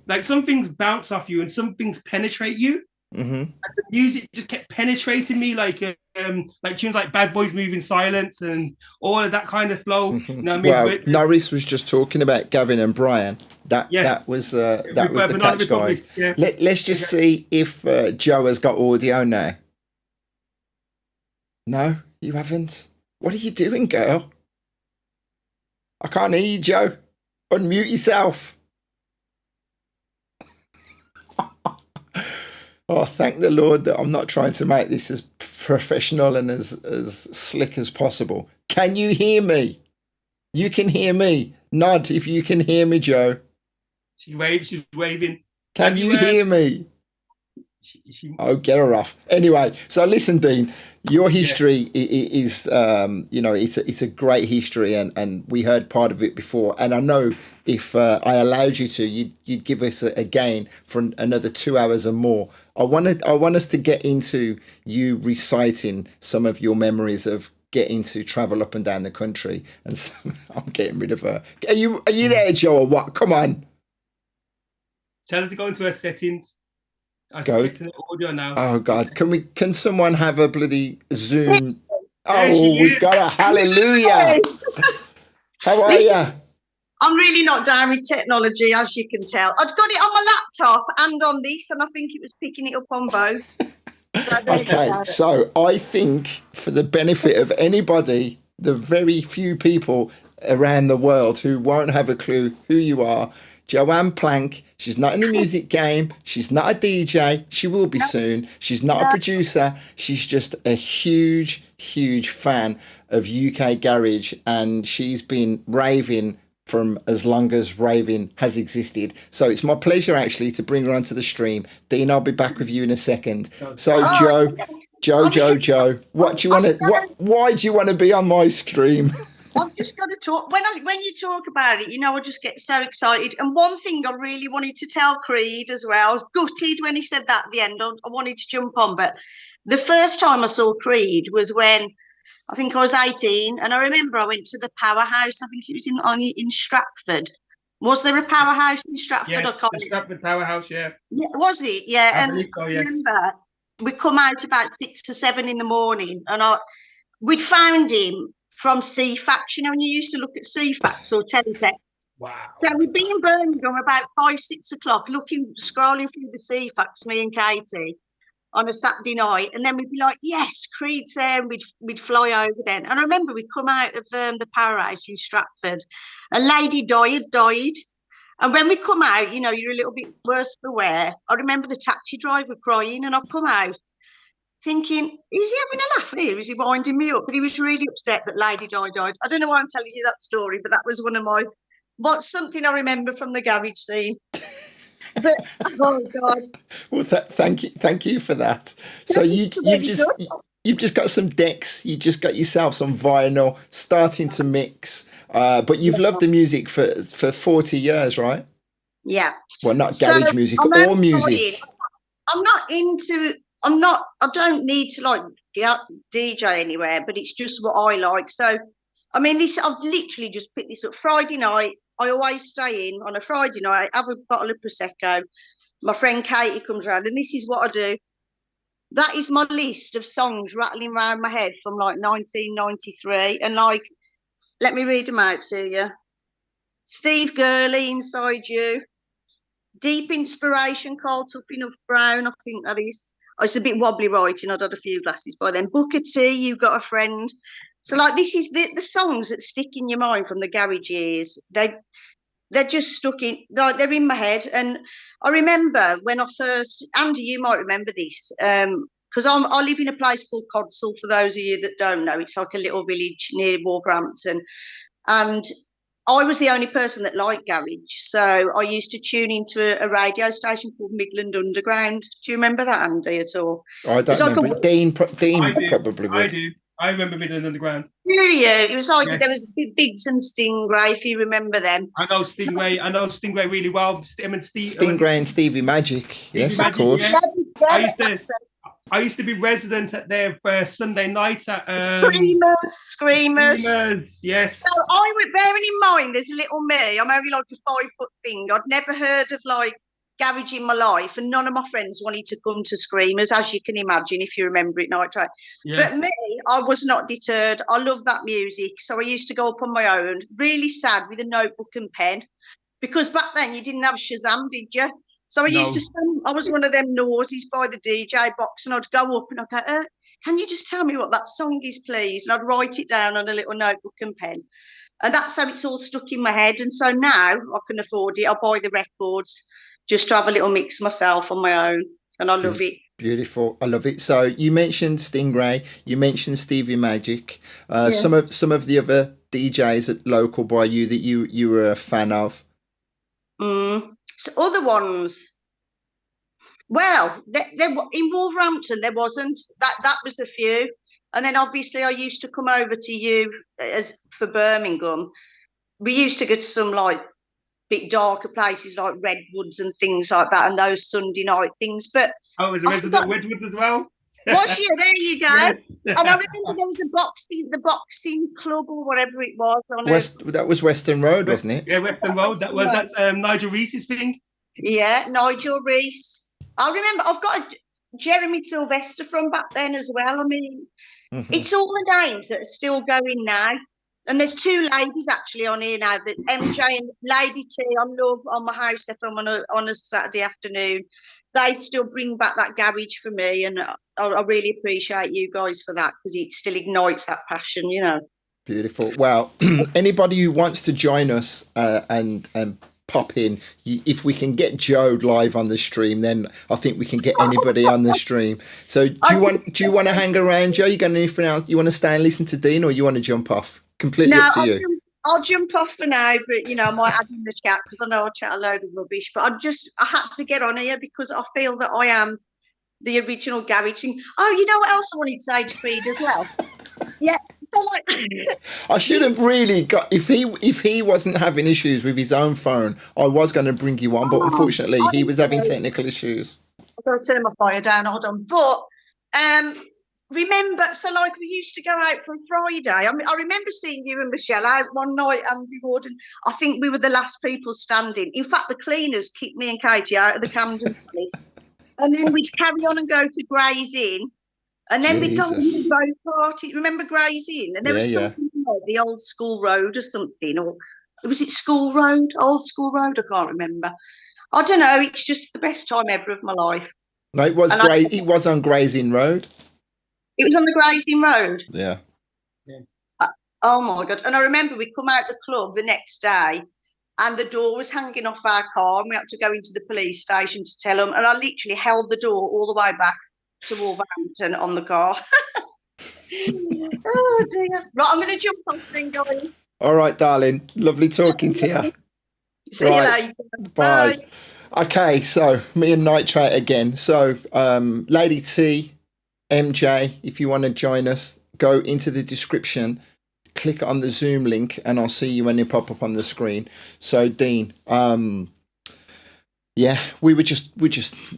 like some things bounce off you and some things penetrate you. Mm-hmm. And the music just kept penetrating me, like tunes like Bad Boys Move in Silence and all of that kind of flow. Mm-hmm. You know what I mean? Well, Norris was just talking about Gavin and Brian. That was the catch, guys. Yeah. Let's just see if Joe has got audio now. No, you haven't. What are you doing, girl? I can't hear you, Joe. Unmute yourself. Oh, thank the Lord that I'm not trying to make this as professional and as slick as possible. Can you hear me? You can hear me. Nod if you can hear me, Joe. She's waving. Can you hear me? Oh, get her off. Anyway, so listen, Dean, your history is, it's a great history, and we heard part of it before. And I know if I allowed you to, you'd give us again for another 2 hours or more. I want us to get into you reciting some of your memories of getting to travel up and down the country. And so, I'm getting rid of her. Are you there, Joe, or what? Come on. Tell her to go into her settings. Go. The audio now. Oh God! Can someone have a bloody Zoom? Oh, we've got a hallelujah! How are you? I'm really not down with technology, as you can tell. I've got it on my laptop and on this, and I think it was picking it up on both. Okay, so I think for the benefit of anybody, the very few people around the world who won't have a clue who you are, Joanne Plank, she's not in the music game. She's not a DJ. She will be soon. She's not a producer. She's just a huge, huge fan of UK Garage. And she's been raving from as long as raving has existed. So it's my pleasure actually to bring her onto the stream. Dean, I'll be back with you in a second. So Joe, what do you want to, why do you want to be on my stream? I've just got to talk. When you talk about it, I just get so excited. And one thing I really wanted to tell Creed as well, I was gutted when he said that at the end. I wanted to jump on, but the first time I saw Creed was when I think I was 18, and I remember I went to the Powerhouse. I think it was in Stratford. Was there a Powerhouse in Stratford? Yes, the Stratford Powerhouse, yeah. Was it? Yeah. I believe so, yes. Remember, we come out about 6 or 7 in the morning, and we'd found him from CFAX, when you used to look at CFAX or Teletext. Wow. So we'd be in Birmingham about 5, 6 o'clock, scrolling through the CFAX, me and Katie, on a Saturday night, and then we'd be like, yes, Creed's there, and we'd fly over then. And I remember we'd come out of the Powerhouse in Stratford. A lady died, and when we come out, you're a little bit worse for wear. I remember the taxi driver crying, and I come out thinking, is he having a laugh here? Is he winding me up? But he was really upset that Lady Di died. I don't know why I'm telling you that story, but that was something I remember from the garage scene. But, oh God! Well, thank you for that. So you've just got some decks. You just got yourself some vinyl, starting to mix. But you've loved the music for 40 years, right? Yeah. Well, not garage music, all music. I don't need to DJ anywhere, but it's just what I like. So, I've literally just picked this up Friday night. I always stay in on a Friday night, have a bottle of Prosecco. My friend Katie comes round, and this is what I do. That is my list of songs rattling around my head from 1993. And let me read them out to you. Steve Gurley, Inside You. Deep Inspiration, Carl Tough Enough Brown, I think that is. I was a bit wobbly writing. I'd had a few glasses by then. Booker T, You Got a Friend. So this is the songs that stick in your mind from the garage years. They're just stuck in, they're in my head. And I remember when I first, Andy, you might remember this, because I live in a place called Codsall, for those of you that don't know. It's like a little village near Wolverhampton. And I was the only person that liked garage. So I used to tune into a radio station called Midland Underground. Do you remember that, Andy, at all? I don't remember. Dean probably would. I do. I remember Midland Underground. Do you? It was like There was Biggs and Stingray, if you remember them. I know Stingray really well. Stingray and Stevie Magic. Yes, Magic, of course. Yeah. I used to be resident at their Sunday night at Screamers. Yes. So I would, bearing in mind, there's a little me. I'm only like a 5-foot thing. I'd never heard of garage in my life, and none of my friends wanted to come to Screamers, as you can imagine if you remember it, Night Train. Yes. But me, I was not deterred. I love that music, so I used to go up on my own, really sad, with a notebook and pen, because back then you didn't have Shazam, did you? So I used to stand, I was one of them nauseous by the DJ box, and I'd go up and I'd go, can you just tell me what that song is, please? And I'd write it down on a little notebook and pen. And that's how it's all stuck in my head. And so now I can afford it. I buy the records just to have a little mix myself on my own. and I love it. Beautiful. I love it. So you mentioned Stingray, you mentioned Stevie Magic, Yeah. some of the other DJs at local by you that you were a fan of. So other ones. Well, in Wolverhampton there wasn't. That was a few, and then obviously I used to come over to you as for Birmingham. We used to go to some like bit darker places like Redwoods and things like that, and those Sunday night things. But Oh, was a resident of Redwoods as well? was you? There you go. Yes. And I remember there was the boxing club or whatever it was. That was Western Road, wasn't it? Yeah, Western Road. That's Nigel Reese's thing. Yeah, Nigel Reese. I remember I've got a Jeremy Sylvester from back then as well. I mean, it's all the names that are still going now. And there's two ladies actually on here now, that MJ and Lady T on my house FM on a Saturday afternoon. They still bring back that garage for me, and I really appreciate you guys for that, because it still ignites that passion, you know. Beautiful. Well, anybody who wants to join us and pop in, if we can get Joe live on the stream, then I think we can get anybody on the stream. So do you want to hang around, Joe? You got anything else? You want to stay and listen to Dean, or you want to jump off? Completely up to you. I'll jump off for now, but you know, I might add in the chat because I know I'll chat a load of rubbish. But I had to get on here because I feel that I am the original garage thing. Oh, you know what else I wanted to say to Speed as well? Yeah. So like, I should have really got, if he wasn't having issues with his own phone, I was going to bring you on, but unfortunately he was having technical issues. I've got to turn my fire down, hold on. But remember, so like we used to go out from Friday. I remember seeing you and Michelle out one night, Andy Ward, and I think we were the last people standing. In fact, the cleaners kicked me and Katie out of the Camden place. And then we'd carry on and go to Gray's Inn. And then we'd go to the road party. Remember Gray's Inn? And there was something like the Old School Road or something. Or was it School Road? Old School Road? I can't remember. I don't know. It's just the best time ever of my life. No, it was Gray. It was on Gray's Inn Road. It was on the Gray's Inn Road? Yeah. Oh, my God. And I remember we'd come out the club the next day and the door was hanging off our car and we had to go into the police station to tell them. And I literally held the door all the way back to Wolverhampton on the car. Oh, dear. Right, I'm going to jump off then, guys. All right, darling. Lovely talking to you. See you later. Bye. Okay, so me and Nitrate again. So, Lady T, MJ, if you want to join us, go into the description, click on the Zoom link, and I'll see you when you pop up on the screen. So, Dean, yeah, we're just,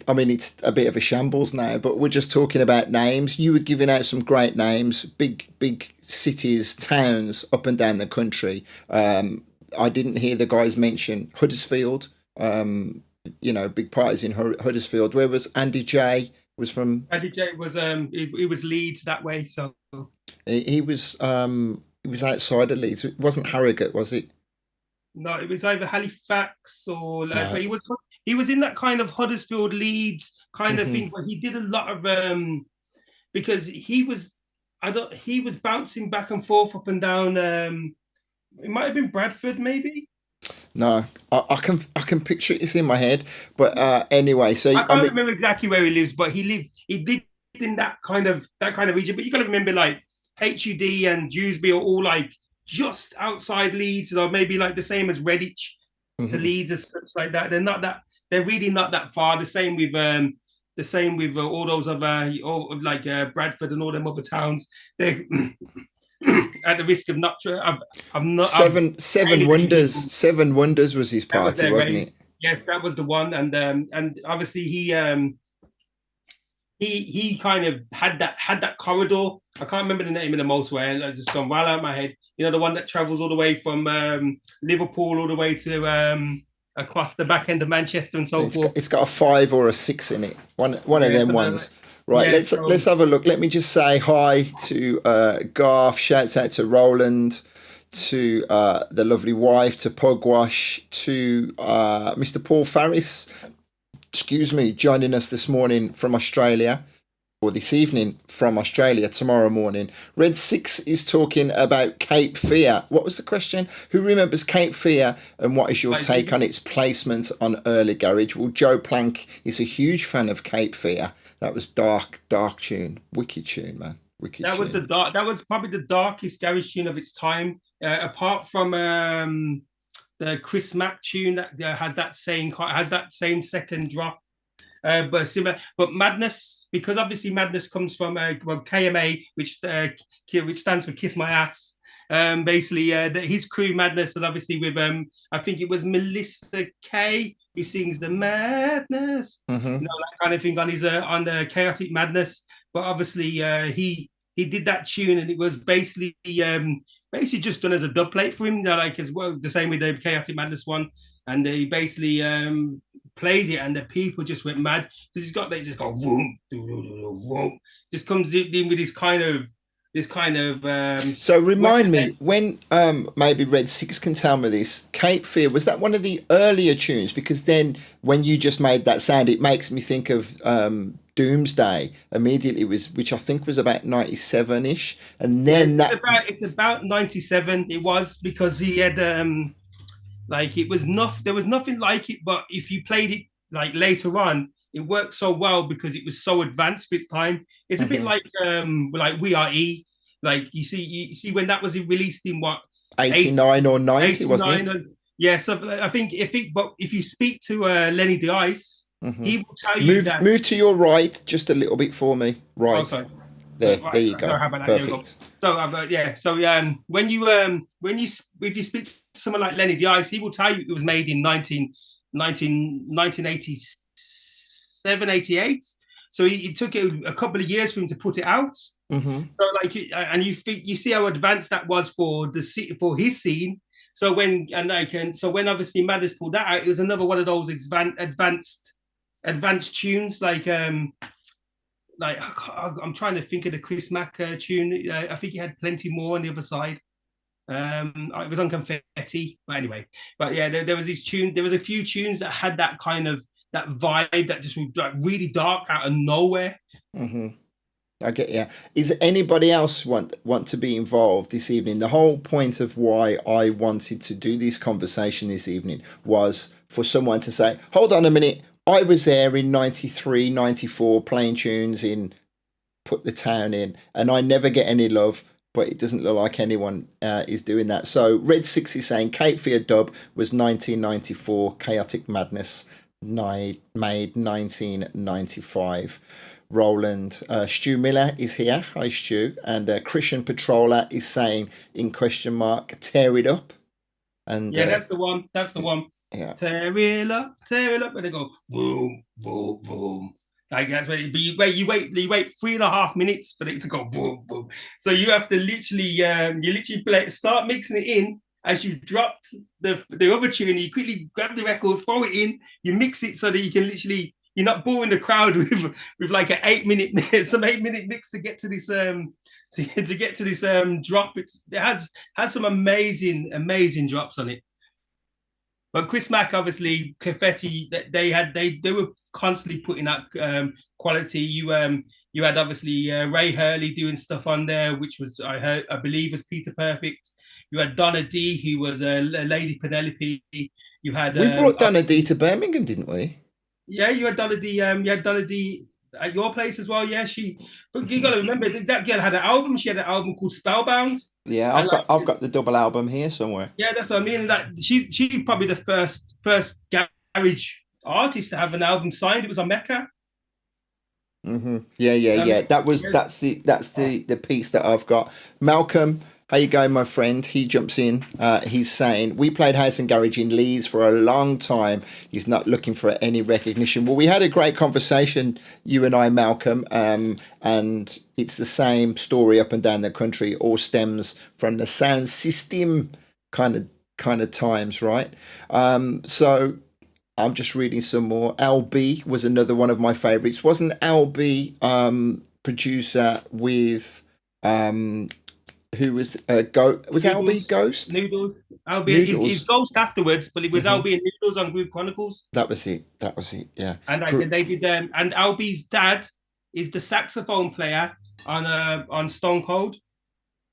I mean, it's a bit of a shambles now, but we're just talking about names. You were giving out some great names, big cities, towns up and down the country. I didn't hear the guys mention Huddersfield, big parties in Huddersfield. Where was Andy J? Was from Andy J was he was Leeds that way, so he was outside of Leeds. It wasn't Harrogate, was it? No, it was either Halifax or like, no. He was in that kind of Huddersfield, Leeds kind of thing, but he did a lot of because he was bouncing back and forth up and down. It might have been Bradford, maybe. No, I can picture it. It's in my head, but anyway. So I can't remember exactly where he lives, but he did in that kind of region. But you got to remember, like HUD and Dewsbury are all like just outside Leeds, or maybe like the same as Redditch to Leeds and stuff like that. They're really not that far. The same with all those other like Bradford and all them other towns. They at the risk of not, I'm not. Seven Wonders. Seven Wonders was his party, wasn't it? Yes, that was the one, and obviously he kind of had that corridor. I can't remember the name of the motorway, and it's just gone right out of my head. You know, the one that travels all the way from Liverpool all the way to across the back end of Manchester and so forth. It's got a 5 or a 6 in it. One of them ones. Right, let's have a look. Let me just say hi to Garth. Shouts out to Roland, to the lovely wife, to Pugwash, to Mr. Paul Farris. Excuse me, joining us this morning from Australia. this evening from Australia tomorrow morning. Red 6 is talking about Cape Fear. What was the question? Who remembers Cape Fear, and what is your take on its placement on early garage? Well, Joe Plank is a huge fan of Cape Fear. That was dark tune, wicked tune, man. Wicked. That was tune. that was probably the darkest garage tune of its time, apart from the Chris Mack tune that has that same second drop. But Madness, because obviously Madness comes from KMA, which stands for Kiss My Ass. Basically, his crew Madness, and obviously with I think it was Melissa Kay who sings the Madness, that kind of thing on his on the Chaotic Madness. But obviously, he did that tune, and it was basically just done as a dub plate for him, like as well, the same with the Chaotic Madness one. And they basically played it, and the people just went mad because they just go boom, boom, just comes in with this kind of. So remind me, when maybe Red 6 can tell me this, Cape Fear, was that one of the earlier tunes? Because then when you just made that sound, it makes me think of Doomsday immediately, which I think was about 97-ish, and then it's about 97. It was because he had there was nothing like it, but if you played it like later on, it worked so well because it was so advanced for its time. It's a bit like We Are E. Like you see when that was released in what 89 or 90, wasn't it? Yeah, so I think but if you speak to Lenny the Ice, he will tell you that. Move to your right just a little bit for me. Right. Okay. There you go. Perfect. So when you speak to someone like Lenny the Ice, he will tell you it was made in 1987, 88. So it took a couple of years for him to put it out. So and you see how advanced that was for his scene. So when obviously Madness pulled that out, it was another one of those advanced tunes I'm trying to think of the Chris Mack tune. I think he had plenty more on the other side. It was on Confetti, but anyway. But yeah, there was this tune. There was a few tunes that had that kind of that vibe that just was like really dark out of nowhere. I get you. Is anybody else want to be involved this evening? The whole point of why I wanted to do this conversation this evening was for someone to say, hold on a minute, I was there in 93, 94 playing tunes in Put the Town In, and I never get any love, but it doesn't look like anyone is doing that. So Red 6 is saying Cape Fear dub was 1994, Chaotic Madness made 1995. Roland, Stu Miller is here. Hi, Stu. And Christian Patroller is saying in question mark, tear it up. And yeah, that's the one. Yeah. Tear it up, and they go boom, boom, boom. Like that's when you wait 3.5 minutes for it to go boom, boom. So you have to literally start mixing it in as you've dropped the other tune. You quickly grab the record, throw it in, you mix it so that you can literally. You're not boring the crowd with like an 8-minute mix to get to this drop. It has some amazing drops on it. But Chris Mack, obviously, Confetti, they were constantly putting out quality. You had obviously Ray Hurley doing stuff on there, which was I believe was Peter Perfect. You had Donna D, who was Lady Penelope. You had we brought Donna D to Birmingham, didn't we? Yeah, you had Donna D. You had Donna D at your place as well. Yeah, but you got to remember that girl had an album. She had an album called Spellbound. Yeah, I've got the double album here somewhere. Yeah, that's what I mean. Like she's probably the first garage artist to have an album signed. It was on Mecca. Yeah. That's the piece that I've got. Malcolm, how you going, my friend? He jumps in. He's saying, we played House and Garage in Leeds for a long time. He's not looking for any recognition. Well, we had a great conversation, you and I, Malcolm, and it's the same story up and down the country. All stems from the sound system kind of times, right? So I'm just reading some more. LB was another one of my favourites. Wasn't LB producer with... who was was LB Ghost? Noodles. LB he's Ghost afterwards, but it was LB and Noodles on Groove Chronicles. That was it. Yeah. And they did and LB's dad is the saxophone player on Stone Cold.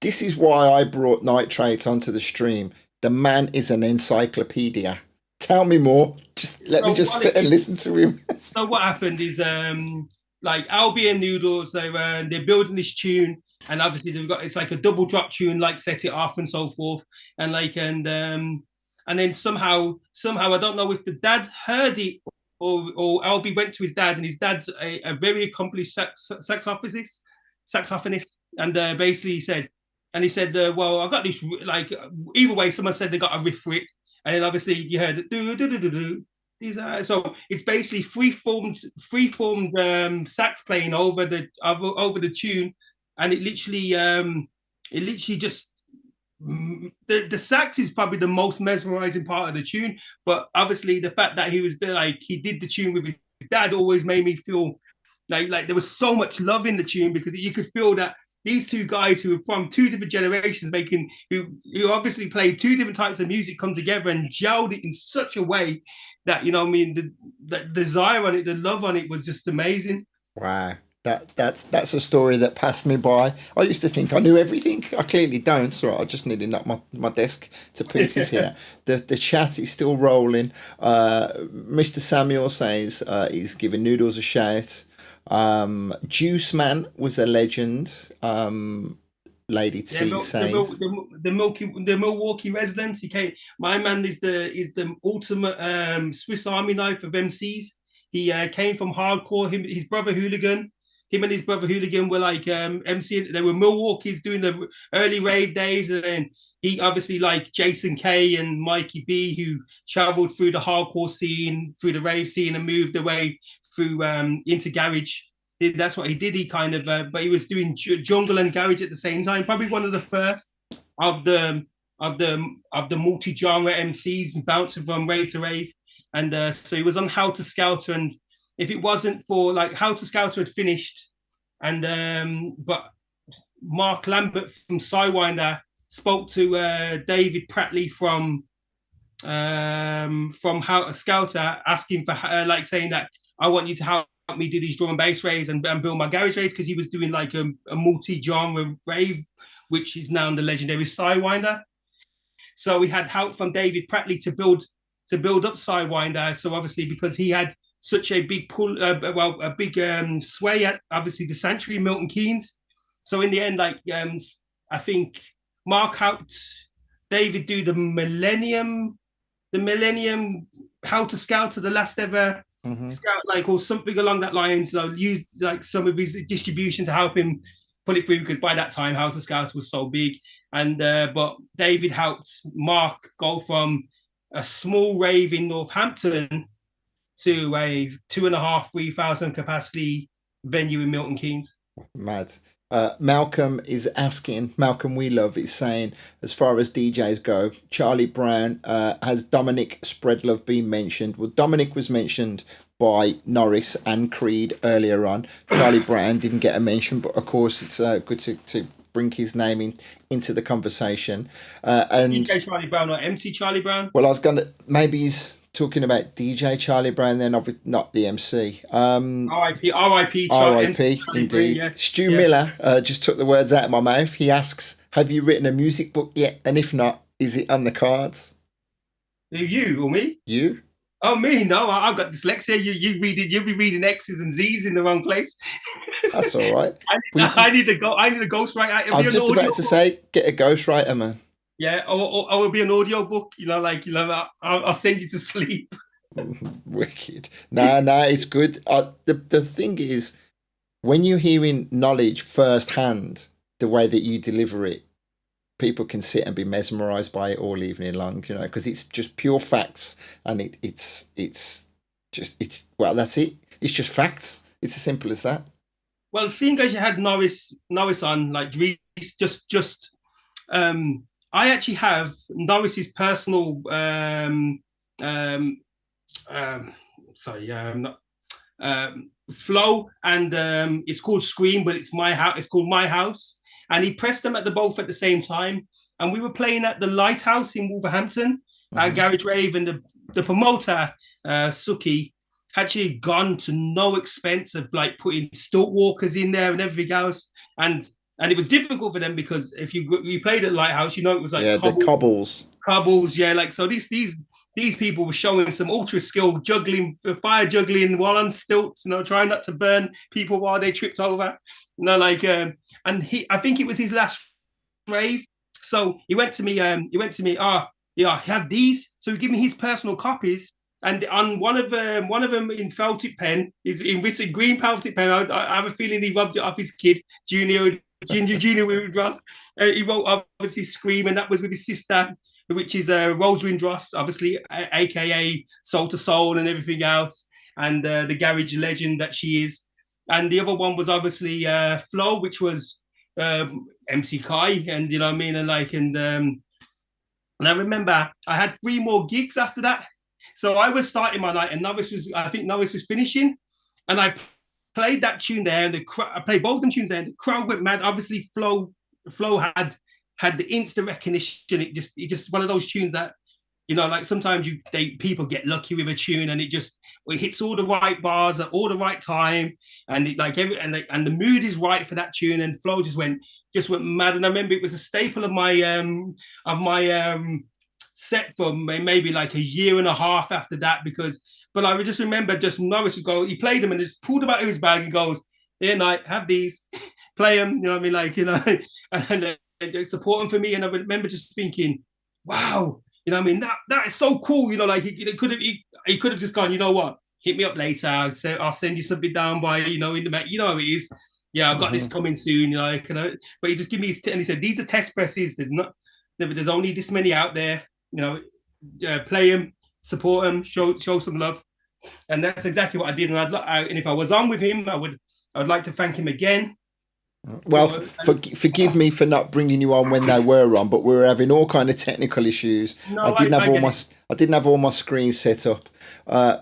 This is why I brought Nitrate onto the stream. The man is an encyclopedia. Tell me more. Just let me just sit and listen to him. So what happened is like Albie and Noodles, they're building this tune, and obviously it's like a double drop tune, like Set It Off and so forth, and then somehow I don't know if the dad heard it or Albie went to his dad, and his dad's a very accomplished saxophonist, and basically he said, well, I got this, like, either way, someone said they got a riff for it, and then obviously you heard do. So it's basically free-formed sax playing over the tune, and it literally just the sax is probably the most mesmerizing part of the tune. But obviously the fact that he was there, like he did the tune with his dad, always made me feel like there was so much love in the tune, because you could feel that these two guys who are from two different generations, who obviously played two different types of music, come together and gelled it in such a way that, you know what I mean, the desire on it, the love on it was just amazing. Wow. That's a story that passed me by. I used to think I knew everything. I clearly don't. So I just nearly knocked my desk to pieces here. The chat is still rolling. Mr. Samuel says he's giving Noodles a shout. Juice Man was a legend. Lady T says the Milwaukee resident. He came. My man is the ultimate Swiss Army knife of MCs. He came from hardcore. His brother Hooligan. Him and his brother Hooligan were like MCing. They were Milwaukee's doing the early rave days, and then he obviously, like Jason K and Mikey B, who traveled through the hardcore scene, through the rave scene, and moved away through into garage. That's what he did. He kind of, but he was doing jungle and garage at the same time. Probably one of the first of the multi-genre MCs bouncing from rave to rave. And so he was on How to Scouter, and if it wasn't for, like, How to Scouter had finished, and but Mark Lambert from Sidewinder spoke to David Prattley from How to Scouter, asking for like saying that I want you to help me do these drum and bass raves and build my garage raves, because he was doing like a multi-genre rave, which is now the legendary Sidewinder. So we had help from David Prattley to build up Sidewinder. So obviously, because he had such a big pull, a big sway at obviously the Sanctuary, Milton Keynes. So in the end, like I think Mark helped David do the Millennium How to Scout to the last ever scout, like, or something along that lines. You know, used like some of his distribution to help him pull it through, because by that time How to Scout was so big. And but David helped Mark go from a small rave in Northampton to a 2,500-3,000 capacity venue in Milton Keynes. Mad. Malcolm is asking, Malcolm We Love is saying, as far as DJs go, Charlie Brown, has Dominic Spreadlove been mentioned? Well, Dominic was mentioned by Norris and Creed earlier on. Charlie Brown didn't get a mention, but of course it's good to bring his name into the conversation. And DJ Charlie Brown or MC Charlie Brown? Well, I was gonna, maybe he's talking about DJ Charlie Brown, then obviously not the MC. R.I.P. Indeed. Yeah. Stu Miller just took the words out of my mouth. He asks, "Have you written a music book yet? And if not, is it on the cards?" You or me? You? Oh, me? No, I've got dyslexia. You'll be reading X's and Z's in the wrong place. That's all right. I need a ghostwriter. I'm just about to say, get a ghostwriter, man. Yeah, or it'll be an audio book. I'll send you to sleep. Wicked. Nah, it's good. The thing is, when you're hearing knowledge firsthand, the way that you deliver it, people can sit and be mesmerized by it all evening long, because it's just pure facts, and it's well, that's it. It's just facts. It's as simple as that. Well, seeing as you had Norris on, like, just I actually have Norris's personal flow, and it's called Scream, but it's my house. It's called My House, and he pressed them both at the same time, and we were playing at the Lighthouse in Wolverhampton, Garage Rave, and the promoter Suki actually gone to no expense of like putting stilt walkers in there and everything else. And it was difficult for them because if you played at Lighthouse, you know, it was like the cobbles. Yeah, like so these people were showing some ultra skill juggling, fire juggling while on stilts, you know, trying not to burn people while they tripped over, you know, like and I think it was his last rave. So he went to me, yeah, have these. So he gave me his personal copies. And on one of them in felted pen, is in written green felted pen. I have a feeling he rubbed it off his kid, Junior Windross. He wrote obviously "Scream," and that was with his sister, which is Rose Windross, obviously, aka Soul to Soul and everything else, and the garage legend that she is. And the other one was obviously Flo, which was MC Kai, and you know what I mean, and I remember I had 3 more gigs after that. So I was starting my night, and Norris was finishing, and I played that tune there, and I played both them tunes there, and the crowd went mad. Obviously, Flo had the instant recognition. It just one of those tunes that, you know, like sometimes people get lucky with a tune, and it hits all the right bars at all the right time, and and the mood is right for that tune, and Flo just went mad. And I remember it was a staple of my set for maybe like a year and a half after that, but I just remember Norris would go, he played them and just pulled them out of his bag and goes, "Here, Knight, have these, play them," you know what I mean, like, you know, and support them for me. And I remember just thinking, wow, you know what I mean, that is so cool, you know, like he could have just gone, you know what, hit me up later, I'll send you something down by, you know, in the you know how it is, yeah, I've got this coming soon, you know, but he just give me his and he said, these are test presses, there's only this many out there, you know, play them, support them, show some love. And that's exactly what I did. And if I was on with him, I'd like to thank him again. Well, forgive me for not bringing you on when they were on, but we were having all kind of technical issues. No, I didn't have all my screens set up.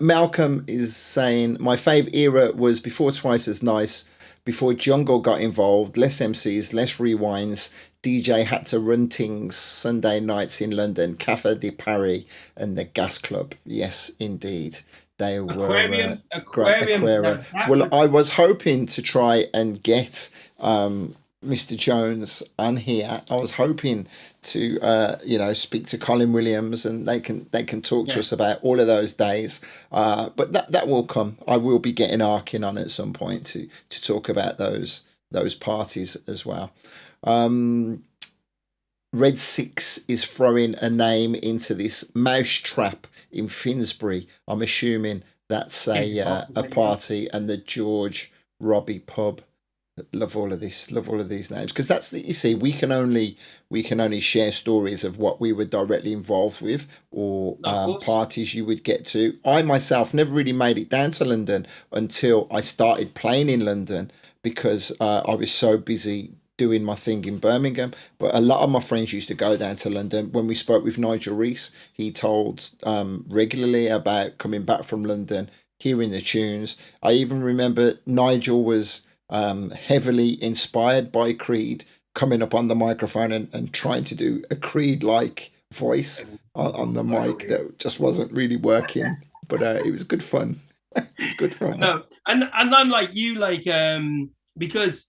Malcolm is saying my fave era was before Twice as Nice, before Jungle got involved, less MCs, less rewinds. DJ had to run things Sunday nights in London, Café de Paris and the Gas Club. Yes, indeed. They were Aquarium. Well, I was hoping to try and get Mr. Jones on here. I was hoping to speak to Colin Williams, and they can talk to us about all of those days. But that will come. I will be getting Arkin on at some point to talk about those parties as well. Red 6 is throwing a name into this Mousetrap in Finsbury. I'm assuming that's a party, and the George Robbie pub. Love all of these names, because that's you see, we can only share stories of what we were directly involved with, or parties you would get to. I myself never really made it down to London until I started playing in London, because I was so busy doing my thing in Birmingham. But a lot of my friends used to go down to London. When we spoke with Nigel Reese, he told regularly about coming back from London, hearing the tunes. I even remember Nigel was heavily inspired by Creed, coming up on the microphone and trying to do a Creed-like voice on the mic that just wasn't really working. But it was good fun. It was good fun. No, and I'm like you, like because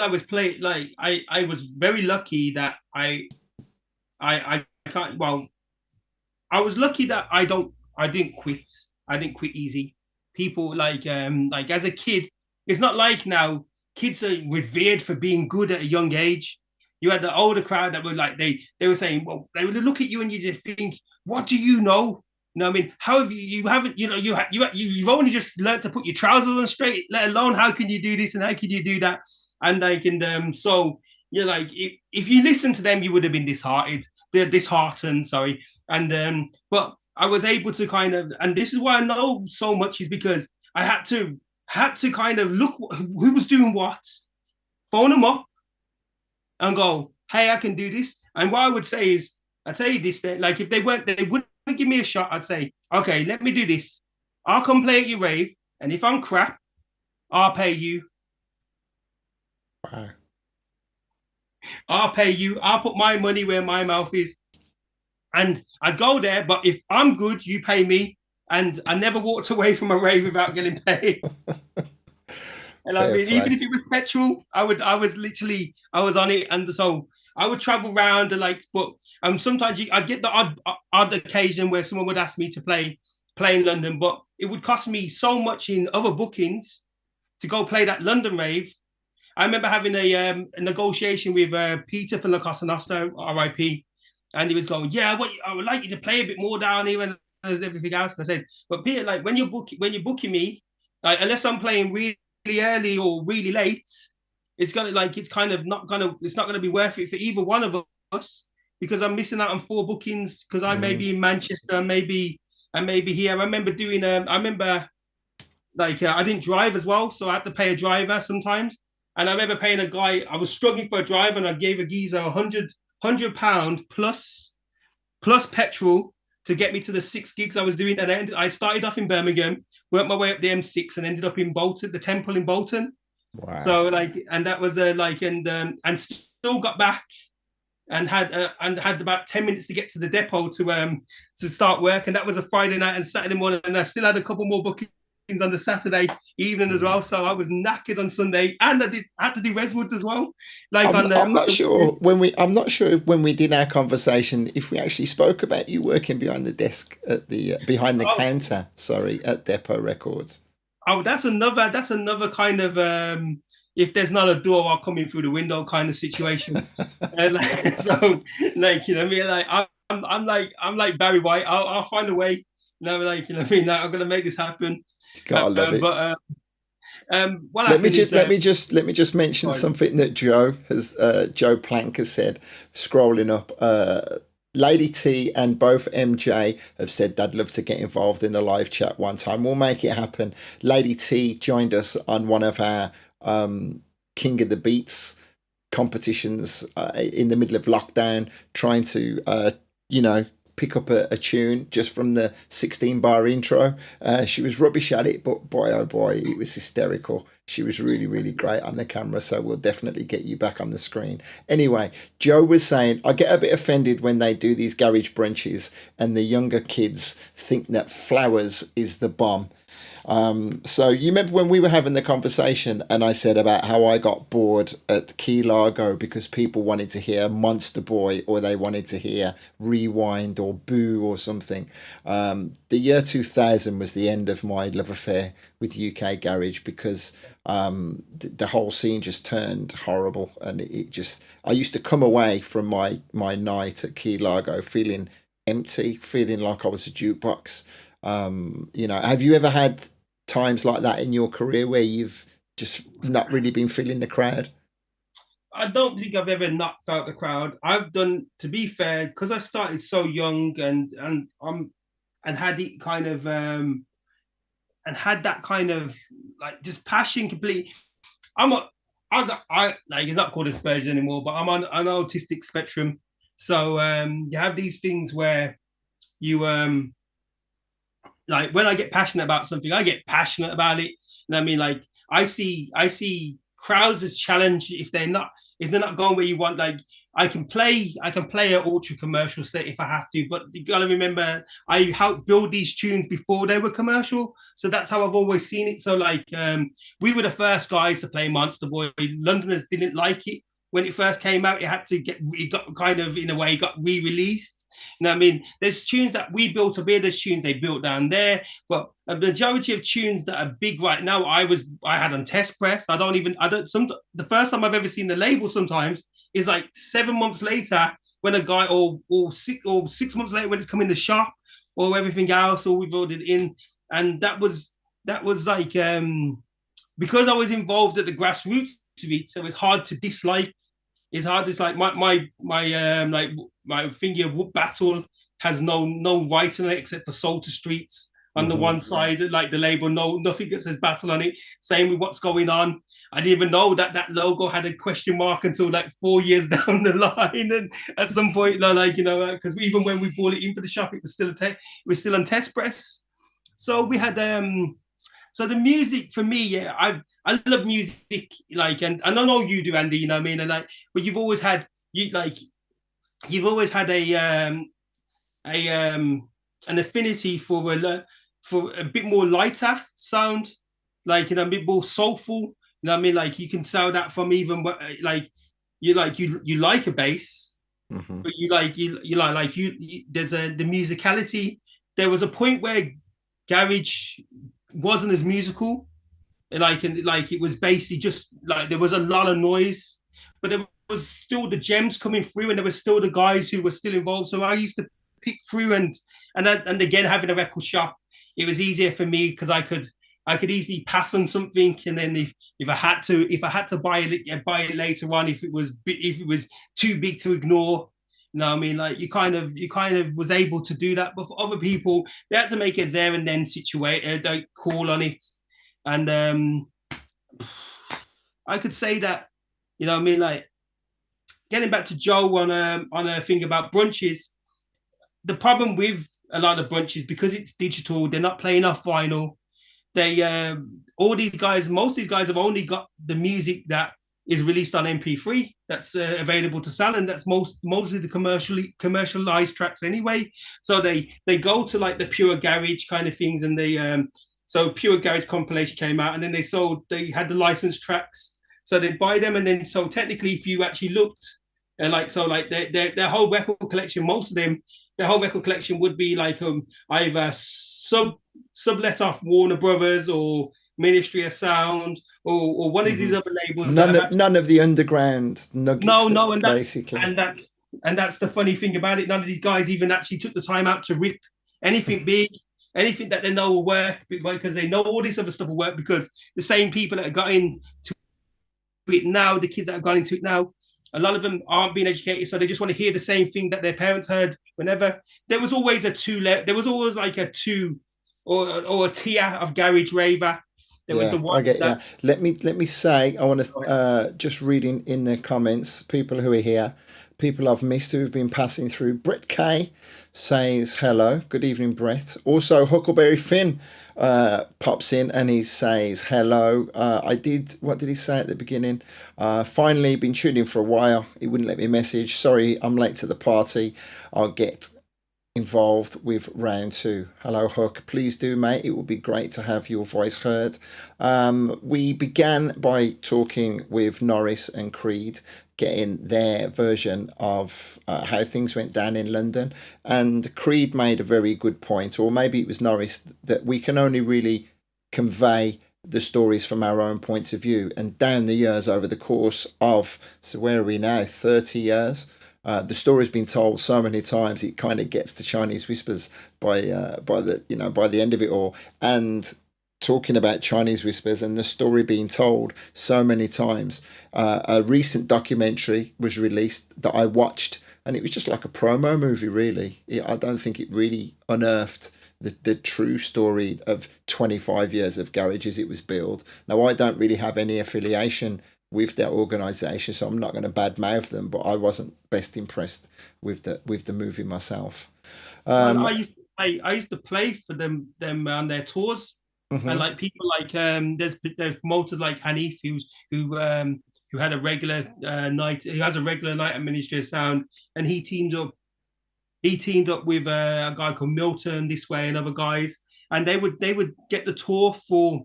I was playing, like I was very lucky that I can't. Well, I was lucky that I didn't quit. I didn't quit easy. People like as a kid, it's not like now. Kids are revered for being good at a young age. You had the older crowd that were like they were saying, well, they would look at you and you just think, what do you know? You know what I mean? How have you haven't, you know, you've only just learned to put your trousers on straight, let alone how can you do this and how can you do that? And like, so you're like, if you listen to them, you would have been disheartened, sorry. And but I was able to kind of, and this is why I know so much, is because I had to kind of look who was doing what, phone them up and go, hey, I can do this. And what I would say is, I tell you this, like if they wouldn't give me a shot, I'd say, okay, let me do this. I'll come play at your rave, and if I'm crap, I'll pay you. Wow. I'll pay you. I'll put my money where my mouth is. And I'd go there, but if I'm good, you pay me. and I never walked away from a rave without getting paid. And I mean, even if it was petrol, I was on it, and so I would travel around and like, but sometimes I'd get the odd occasion where someone would ask me to play in London, but it would cost me so much in other bookings to go play that London rave. I remember having a negotiation with Peter from La Cosa Nostra, RIP, and he was going, "Yeah, I would like you to play a bit more down here and everything else." And I said, "But Peter, like when you're booking me, like, unless I'm playing really early or really late, it's not gonna be worth it for either one of us, because I'm missing out on 4 bookings because I may be in Manchester, maybe here." I remember doing I didn't drive as well, so I had to pay a driver sometimes. And I remember paying a guy, I was struggling for a driver, and I gave a geezer £100 plus petrol to get me to the 6 gigs I was doing. And I started off in Birmingham, worked my way up the M6, and ended up in Bolton, the Temple in Bolton. Wow. So and that was and still got back and had about 10 minutes to get to the depot to start work. And that was a Friday night and Saturday morning, and I still had a couple more bookings on the Saturday evening as well. So I was knackered on Sunday, and I had to do Reswood as well. I'm not sure if when we did our conversation, if we actually spoke about you working behind the desk at the behind the counter, at Depot Records. Oh, that's another kind of if there's not a door, I'll come in through the window kind of situation. I'm like Barry White. I'll find a way. I'm gonna make this happen. Gotta love it. But let me just mention something that Joe Plank has said, scrolling up. Lady T and both MJ have said they'd love to get involved in a live chat one time. We'll make it happen. Lady T joined us on one of our King of the Beats competitions in the middle of lockdown, trying to pick up a tune just from the 16-bar intro. She was rubbish at it, but boy, oh boy, it was hysterical. She was really, really great on the camera, so we'll definitely get you back on the screen. Anyway, Joe was saying, I get a bit offended when they do these garage brunches and the younger kids think that Flowers is the bomb. So you remember when we were having the conversation and I said about how I got bored at Key Largo because people wanted to hear Monster Boy or they wanted to hear Rewind or Boo or something. The year 2000 was the end of my love affair with UK Garage because the whole scene just turned horrible, and I used to come away from my night at Key Largo feeling empty, feeling like I was a jukebox. Have you ever had times like that in your career where you've just not really been feeling the crowd? I don't think I've ever not felt the crowd. I've done, to be fair, because I started so young and had it kind of and had that kind of like just passion completely. It's not called Asperger's anymore, but I'm on an autistic spectrum. So you have these things where you like when I get passionate about something, I get passionate about it. And I mean, like I see crowds as challenge if they're not going where you want. Like I can play an ultra commercial set if I have to, but you gotta remember I helped build these tunes before they were commercial, so that's how I've always seen it. So like we were the first guys to play Monster Boy. Londoners didn't like it when it first came out. It got kind of in a way got re-released. You know what I mean? There's tunes that we built up here, there's tunes they built down there, but a majority of tunes that are big right now, I had on test press. The first time I've ever seen the label sometimes is like 7 months later when a guy, or 6 months later when it's come in the shop or everything else, or we've ordered in. And that was like, because I was involved at the grassroots of it, so it's hard to dislike. It's hard. It's like my finger Whoop Battle has no writing on it except for Soul to Streets on the one side, like the label, nothing that says Battle on it. Same with What's Going On. I didn't even know that logo had a question mark until like 4 years down the line, and at some point, because even when we brought it in for the shop, it was still on test press. So we had so the music for me, yeah, I love music, like, and I know you do, Andy, you know what I mean, and like, but you've always had an affinity for for a bit more lighter sound, like, you know, a bit more soulful. You know what I mean? Like, you can tell that from even like you like a bass, but there's the musicality. There was a point where garage wasn't as musical, like, and like it was basically just like there was a lot of noise, but there was still the gems coming through, and there was still the guys who were still involved. So I used to pick through, and again, having a record shop, it was easier for me because I could easily pass on something, and then if I had to buy it later on, if it was too big to ignore. You know what I mean? Like, you kind of was able to do that, but for other people, they had to make it there and then situate, don't call on it. And I could say that, you know what I mean, like, getting back to Joe on a thing about brunches, the problem with a lot of brunches, because it's digital, they're not playing off vinyl. They most of these guys have only got the music that is released on MP3 that's available to sell, and that's mostly the commercialized tracks anyway. So they go to like the Pure Garage kind of things, and so Pure Garage compilation came out, and then they had the licensed tracks, so they buy them, and then so technically, if you actually looked, their whole record collection, most of them, their whole record collection would be like either sublet off Warner Brothers or Ministry of Sound or one of these other labels. None of the underground nuggets. No, and basically, and that's the funny thing about it. None of these guys even actually took the time out to rip anything big, anything that they know will work, because they know all this other stuff will work, because the same people that have got into it now, the kids that have gone into it now, a lot of them aren't being educated, so they just want to hear the same thing that their parents heard whenever. There was always like a two or a tier of garage raver. There was the one. Let me say, I want to just reading in the comments, people who are here, people I've missed who have been passing through. Brett K says hello, good evening, Brett. Also, Huckleberry Finn pops in and he says hello. What did he say at the beginning? Finally been tuning for a while. He wouldn't let me message. Sorry, I'm late to the party. I'll get involved with round 2. Hello, Huck. Please do, mate. It would be great to have your voice heard. We began by talking with Norris and Creed, getting their version of how things went down in London. And Creed made a very good point, or maybe it was Norris, that we can only really convey the stories from our own points of view. And down the years, over the course of, so where are we now, 30 years, the story's been told so many times it kind of gets to Chinese whispers by the end of it all. And talking about Chinese whispers and the story being told so many times, a recent documentary was released that I watched, and it was just like a promo movie, really. I don't think it really unearthed the true story of 25 years of garage as it was built. Now, I don't really have any affiliation with their organisation, so I'm not going to badmouth them, but I wasn't best impressed with the movie myself. I used to play for them on their tours, and like people like there's promoters like Hanif who had a regular night. He has a regular night at Ministry of Sound, and he teamed up with a guy called Milton this way and other guys, and they would get the tour for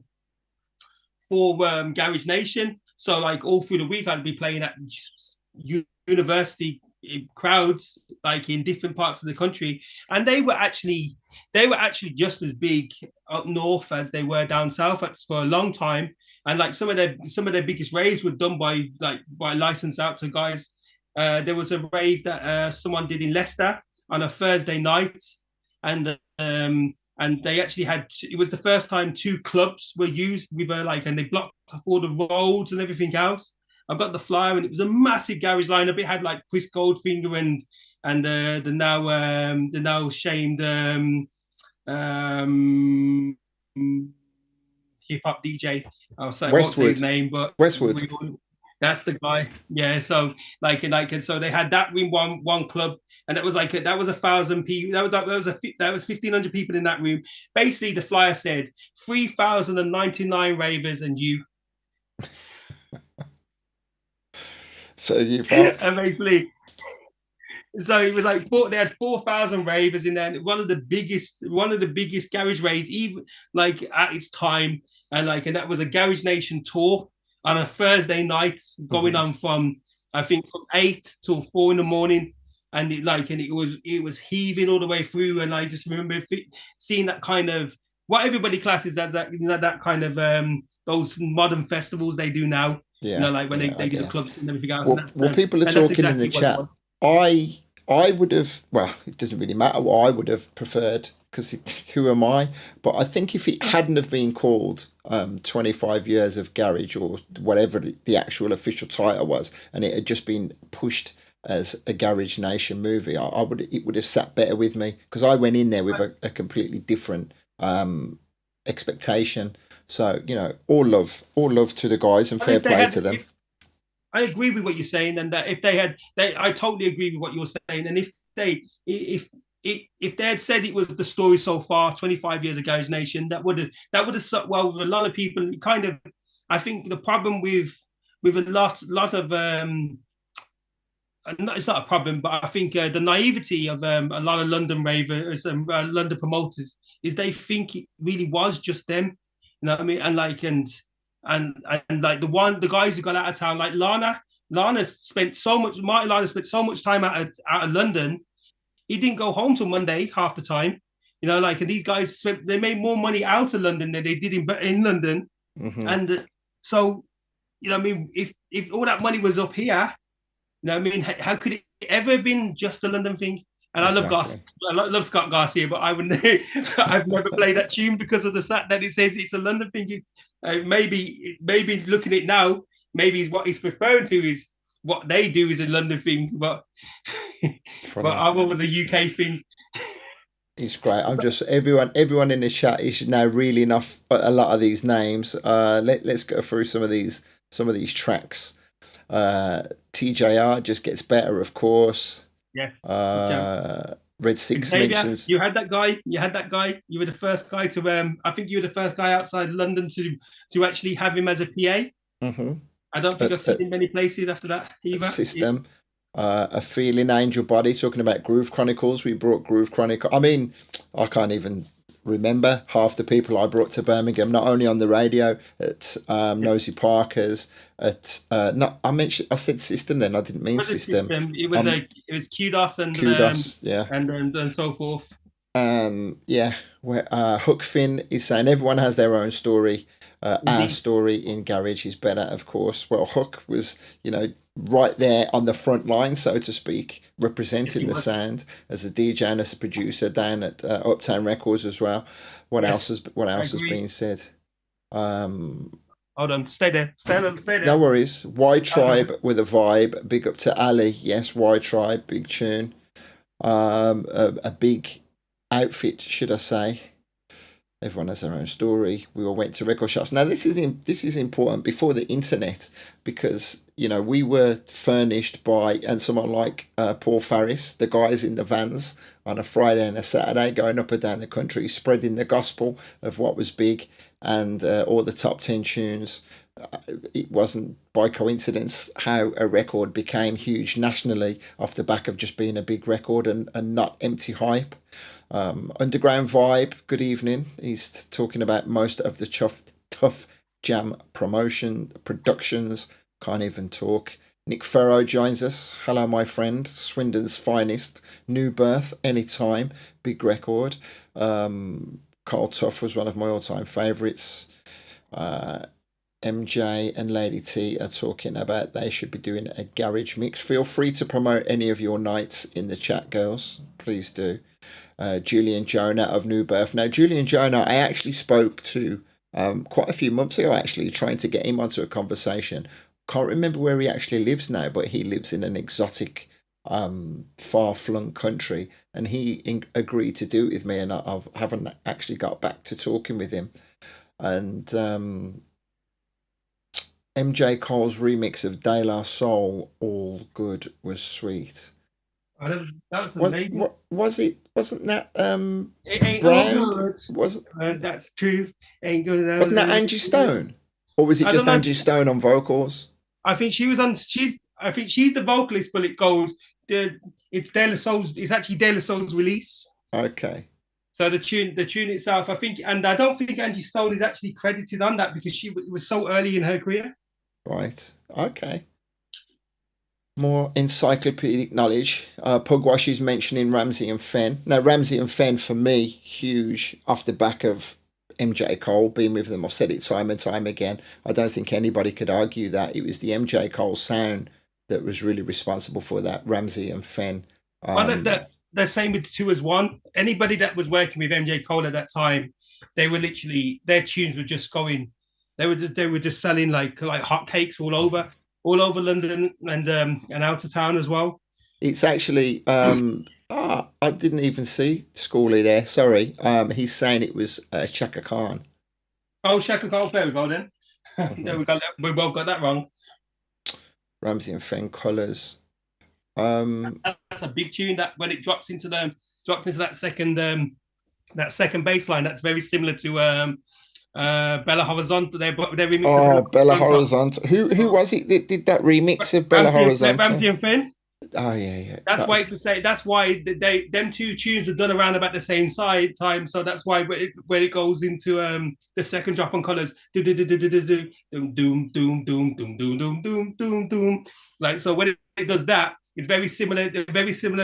Garage Nation. So like all through the week, I'd be playing at university crowds, like in different parts of the country, and they were actually just as big up north as they were down south for a long time. And like some of their biggest raves were done by license out to guys. There was a rave that someone did in Leicester on a Thursday night, and they actually had, it was the first time 2 clubs were used with and they blocked off all the roads and everything else. I've got the flyer, and it was a massive garage lineup. It had like Chris Goldfinger and the now shamed hip hop DJ. I'll say, I won't say his name, but Westwood. That's the guy. Yeah. So and so they had that in one club. And that was 1,000 people. That was 1,500 people in that room. Basically, the flyer said 3,099 ravers and you. So you found... and basically, So it was like they had 4,000 ravers in there, and one of the biggest garage raves, even like at its time, and that was a Garage Nation tour on a Thursday night, going on from I think from 8 till 4 in the morning, and it was heaving all the way through, and I just remember seeing that kind of what everybody classes as that kind of those modern festivals they do now. Yeah, like when they do the clubs and everything else. Well, people are talking in the chat. I would have, well, it doesn't really matter what I would have preferred, because who am I? But I think if it hadn't have been called 25 Years of Garage, or whatever the actual official title was, and it had just been pushed as a Garage Nation movie, it would have sat better with me, because I went in there with a completely different expectation. So, all love to the guys, and fair play to them. I agree with what you're saying, and that I totally agree with what you're saying. And if they had said it was the story so far, 25 years of Garage Nation, that would have sat well with a lot of people. Kind of, I think the problem with a lot of it's not a problem, but I think the naivety of a lot of London ravers and London promoters is they think it really was just them. You know what I mean? And the guys who got out of town, like Martin spent so much time out of London. He didn't go home till Monday half the time. And these guys they made more money out of London than they did in London. Mm-hmm. And so, if all that money was up here, how could it ever have been just a London thing? And exactly. I love Scott Garcia, but I wouldn't. I've never played that tune because of the fact that it says it's a London thing. Maybe looking at it now, maybe what he's referring to is what they do is a London thing, but what was a UK thing. It's great. I'm just everyone in the chat is now reeling off a lot of these names. Let's go through some of these tracks. TJR just gets better, of course. Yes. Red Six Xavier, mentions. You had that guy. You were the first guy to. I think you were the first guy outside London to actually have him as a PA. Mm-hmm. I don't think I've seen him many places after that either. System. A Feeling Angel Body, talking about Groove Chronicles. We brought Groove Chronicle. I mean, I can't even remember half the people I brought to Birmingham, not only on the radio, at Nosy Parker's, I said System then, I didn't mean System. It was Kudos and and so forth. Where Hook Finn is saying everyone has their own story. Our story in Garage is better, of course. Well, Hook was, right there on the front line, so to speak, representing the sound as a DJ and as a producer down at Uptown Records as well. What else has been said? Hold on, stay there. No worries. Y Tribe with a vibe. Big up to Ali. Yes, Y Tribe, big tune. A big outfit, should I say? Everyone has their own story. We all went to record shops. Now, this is important before the internet, because we were furnished by and someone like Paul Farris, the guys in the vans on a Friday and a Saturday, going up and down the country, spreading the gospel of what was big and all the top 10 tunes. It wasn't by coincidence how a record became huge nationally off the back of just being a big record and not empty hype. Underground Vibe, good evening. He's talking about most of the tough jam productions. Can't even talk. Nick Farrow joins us. Hello, my friend. Swindon's finest. New Birth, Anytime, big record. Carl Tuff was one of my all-time favourites. MJ and Lady T are talking about they should be doing a garage mix. Feel free to promote any of your nights in the chat, girls. Please do. Julian Jonah of New Birth. Now, Julian Jonah, I actually spoke to quite a few months ago, actually, trying to get him onto a conversation. Can't remember where he actually lives now, but he lives in an exotic, far-flung country, and he agreed to do it with me, and I haven't actually got back to talking with him. And MJ Cole's remix of De La Soul, All Good, was sweet. That's amazing. Wasn't that it ain't Brown? Good. Wasn't that's truth? Ain't good. Wasn't that Angie Stone, or was it just Angie Stone on vocals? I think she was on. I think she's the vocalist, but it It's De La Soul's. It's actually De La Soul's release. Okay. So the tune itself, I think, and I don't think Angie Stone is actually credited on that because it was so early in her career. Right. Okay. More encyclopedic knowledge. Pugwash is mentioning Ramsey and Fenn. Now, Ramsey and Fenn, for me, huge off the back of MJ Cole, being with them. I've said it time and time again. I don't think anybody could argue that. It was the MJ Cole sound that was really responsible for that, Ramsey and Fenn. Well, they're same with the two as one. Anybody that was working with MJ Cole at that time, they were literally, their tunes were just going, they were just selling like hotcakes all over London and out of town as well. It's actually I didn't even see Schooley there. Sorry, he's saying it was Chaka Khan. Oh, Chaka Khan. There we go then. Mm-hmm. We both got that wrong. Ramsey and Fenn Colours. That's a big tune. That when it drops into that second bass line, that's very similar to Bella Horizontal. They're remixing. Bella Horizontal. Who was it that did that remix of Bella Horizontal? Ramsey and Fenn. Oh yeah. That's why it's to say. That's why them two tunes are done around about the same time. So that's why when it goes into the second drop on Colours, doom doom doom doom doom doom doom doom doom doom. Like so when it does that, it's very similar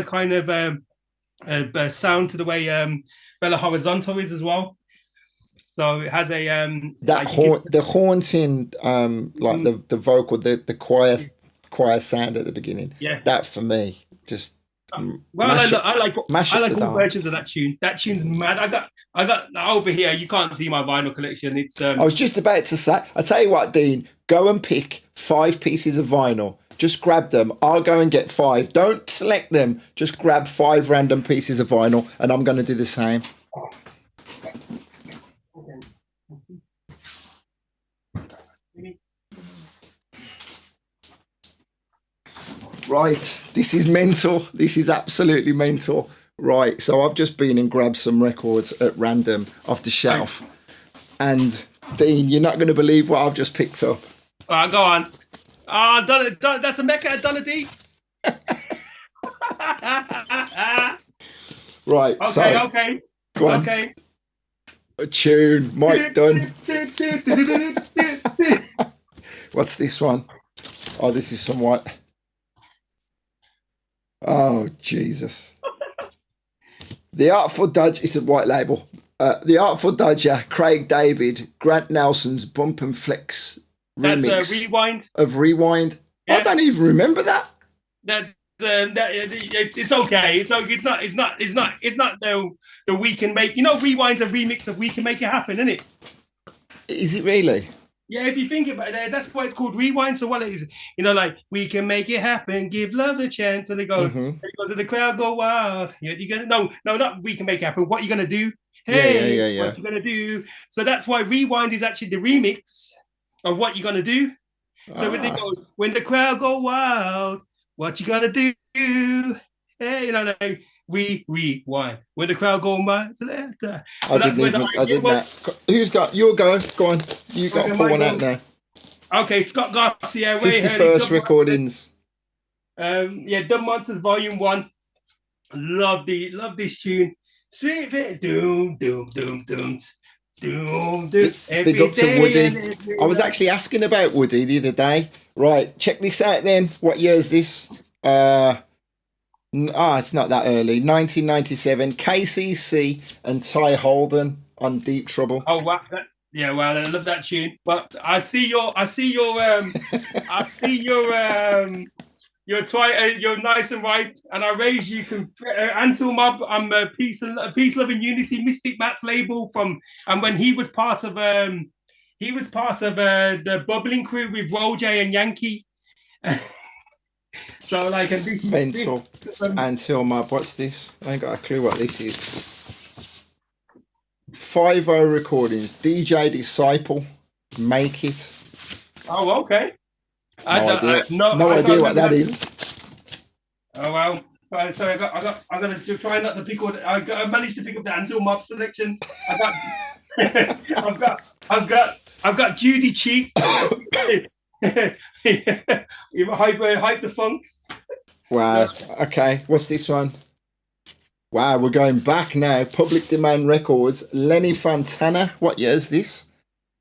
kind of sound to the way Bella Horizontal is as well. So it has a the haunting like the vocal, the choir sound at the beginning. Yeah, that for me just. I like all versions of that. that tune. That tune's mad. I got over here. You can't see my vinyl collection. It's. I was just about to say. I tell you what, Dean. Go and pick 5 pieces of vinyl. Just grab them. I'll go and get 5. Don't select them. Just grab 5 random pieces of vinyl, and I'm going to do the same. Right, this is mental. This is absolutely mental. Right, so I've just been and grabbed some records at random off the shelf. And Dean, you're not going to believe what I've just picked up. All right, go on. That's a Mecca at Donna D. Right, okay. Go on. Okay. A tune, Mike Dunn. What's this one? Oh, this is somewhat. Oh, Jesus. The Artful Dodge is a white label. The Artful Dodger, Craig David, Grant Nelson's Bump and Flex remix. That's Rewind. Of Rewind. Yeah. I don't even remember that. That's it's okay. It's not the We Can Make. You know, Rewind's a remix of We Can Make It Happen, isn't it? Is it really? Yeah, if you think about it, that's why it's called Rewind. So what it is, you know, like we can make it happen, give love a chance, and it goes to the crowd, go wild. You're gonna no, not we can make it happen. What are you gonna do? Hey, yeah. What you gonna do? So that's why Rewind is actually the remix of what you're gonna do. So when they go, when the crowd go wild, what you gonna do? Hey, you know, like rewind. When the crowd go wild, so I didn't know. Who's got? You're going. Go on. You got to pull one out now. Okay, Scott Garcia. 51st recordings. Dumb Monsters Volume 1. Love this tune. Sweet bit. Doom. Big up to Woody. I was actually asking about Woody the other day. Right, check this out then. What year is this? It's not that early. 1997. KCC and Ty Holden on Deep Trouble. Oh wow! Well, I love that tune. But I see your you're nice and right, and I raise you until I'm a peace love and unity Mystic Matt's label from, and when he was part of the Bubbling Crew with Roger and Yankee. So like mental. Until Mob, what's this? I ain't got a clue what this is. 5-0 recordings. DJ Disciple, Make It. Oh, okay. No idea what that is. Oh well. Right, so I got to try not to pick up. I managed to pick up the Until Mob selection. I've got Judy Cheek. Hype the funk. Wow. Okay. What's this one? Wow, we're going back now. Public Demand Records. Lenny Fontana. What year is this?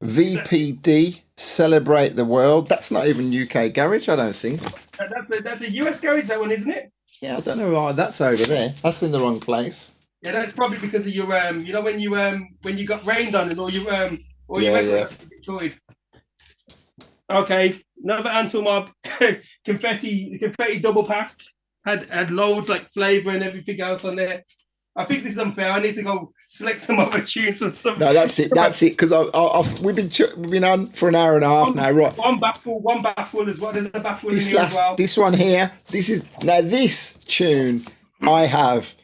VPD. Celebrate the World. That's not even UK Garage, I don't think. That's a US Garage, that one, isn't it? Yeah, I don't know why that's over there. That's in the wrong place. Yeah, that's probably because of your you know, when you got rained on and all your destroyed. Okay, another Antle Mob confetti double pack had loads like flavor and everything else on there. I think this is unfair. I need to go select some other tunes or something. No, that's it. That's it. Because we've been on for an hour and a half now. Right. One backful as well. There's a backful in here as well. This one here. This tune I have,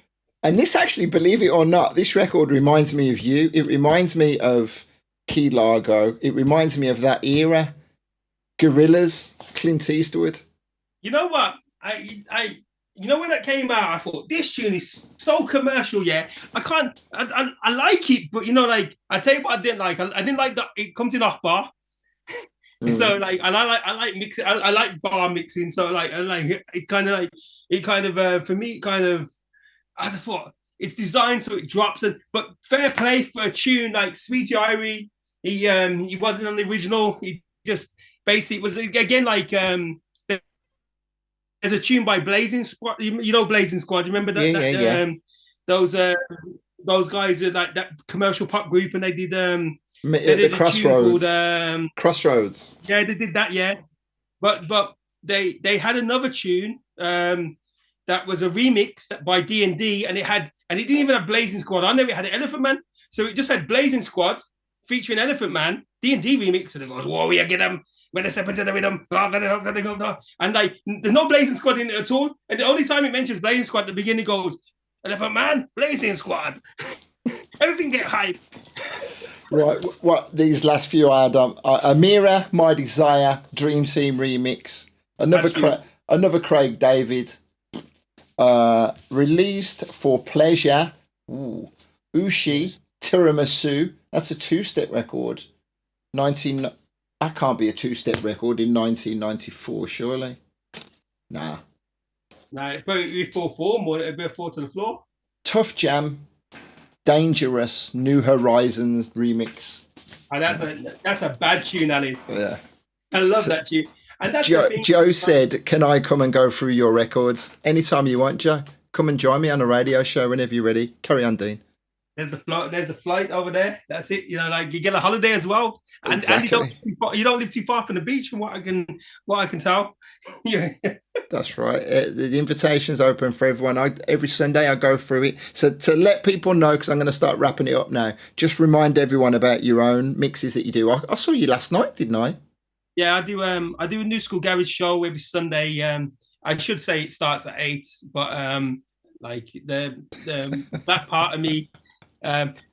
and this actually, believe it or not, this record reminds me of you. It reminds me of Key Largo. It reminds me of that era. Gorillaz, Clint Eastwood. You know what? You know when that came out, I thought this tune is so commercial. Yeah, I like it, but you know, like I tell you what, I didn't like. I didn't like that it comes in off bar. So like, and I like mixing. I like bar mixing. So like, it's kind of for me, I thought it's designed so it drops. But fair play for a tune like Sweetie Irie. He wasn't on the original. He just basically was again like there's a tune by Blazing Squad. You know Blazing Squad. You remember that? Those guys are like that commercial pop group, and they did the Crossroads. Called, Crossroads. Yeah, they did that. Yeah, but they had another tune that was a remix by D&D, and it didn't even have Blazing Squad on there. It had Elephant Man, so it just had Blazing Squad featuring Elephant Man, D&D remix, and it goes, "Whoa, we get them." When they step into the rhythm, and like there's no Blazing Squad in it at all. And the only time it mentions Blazing Squad at the beginning, it goes, Elephant Man, Blazing Squad. Everything get hype. Right, what these last few I had Amira, My Desire, Dream Team remix, another Craig David, Released for Pleasure, Ushi, Tiramisu. That's a two-step record. That can't be a two-step record in 1994, surely. Nah, it's probably 4/4 more. It'd be a 4 to the floor. Tough Jam, Dangerous, New Horizons remix. Oh, that's a bad tune, Ali. Yeah, I love that tune. And that's Joe said, "Can I come and go through your records anytime you want, Joe? Come and join me on a radio show whenever you're ready. Carry on, Dean." There's the flight over there. That's it. You know, like you get a holiday as well, and you don't live too far from the beach, from what I can tell. Yeah, that's right. The invitation's open for everyone. Every Sunday I go through it. So to let people know, because I'm going to start wrapping it up now. Just remind everyone about your own mixes that you do. I saw you last night, didn't I? Yeah, I do. I do a New School Garage show every Sunday. I should say it starts at 8, but like the that part of me. I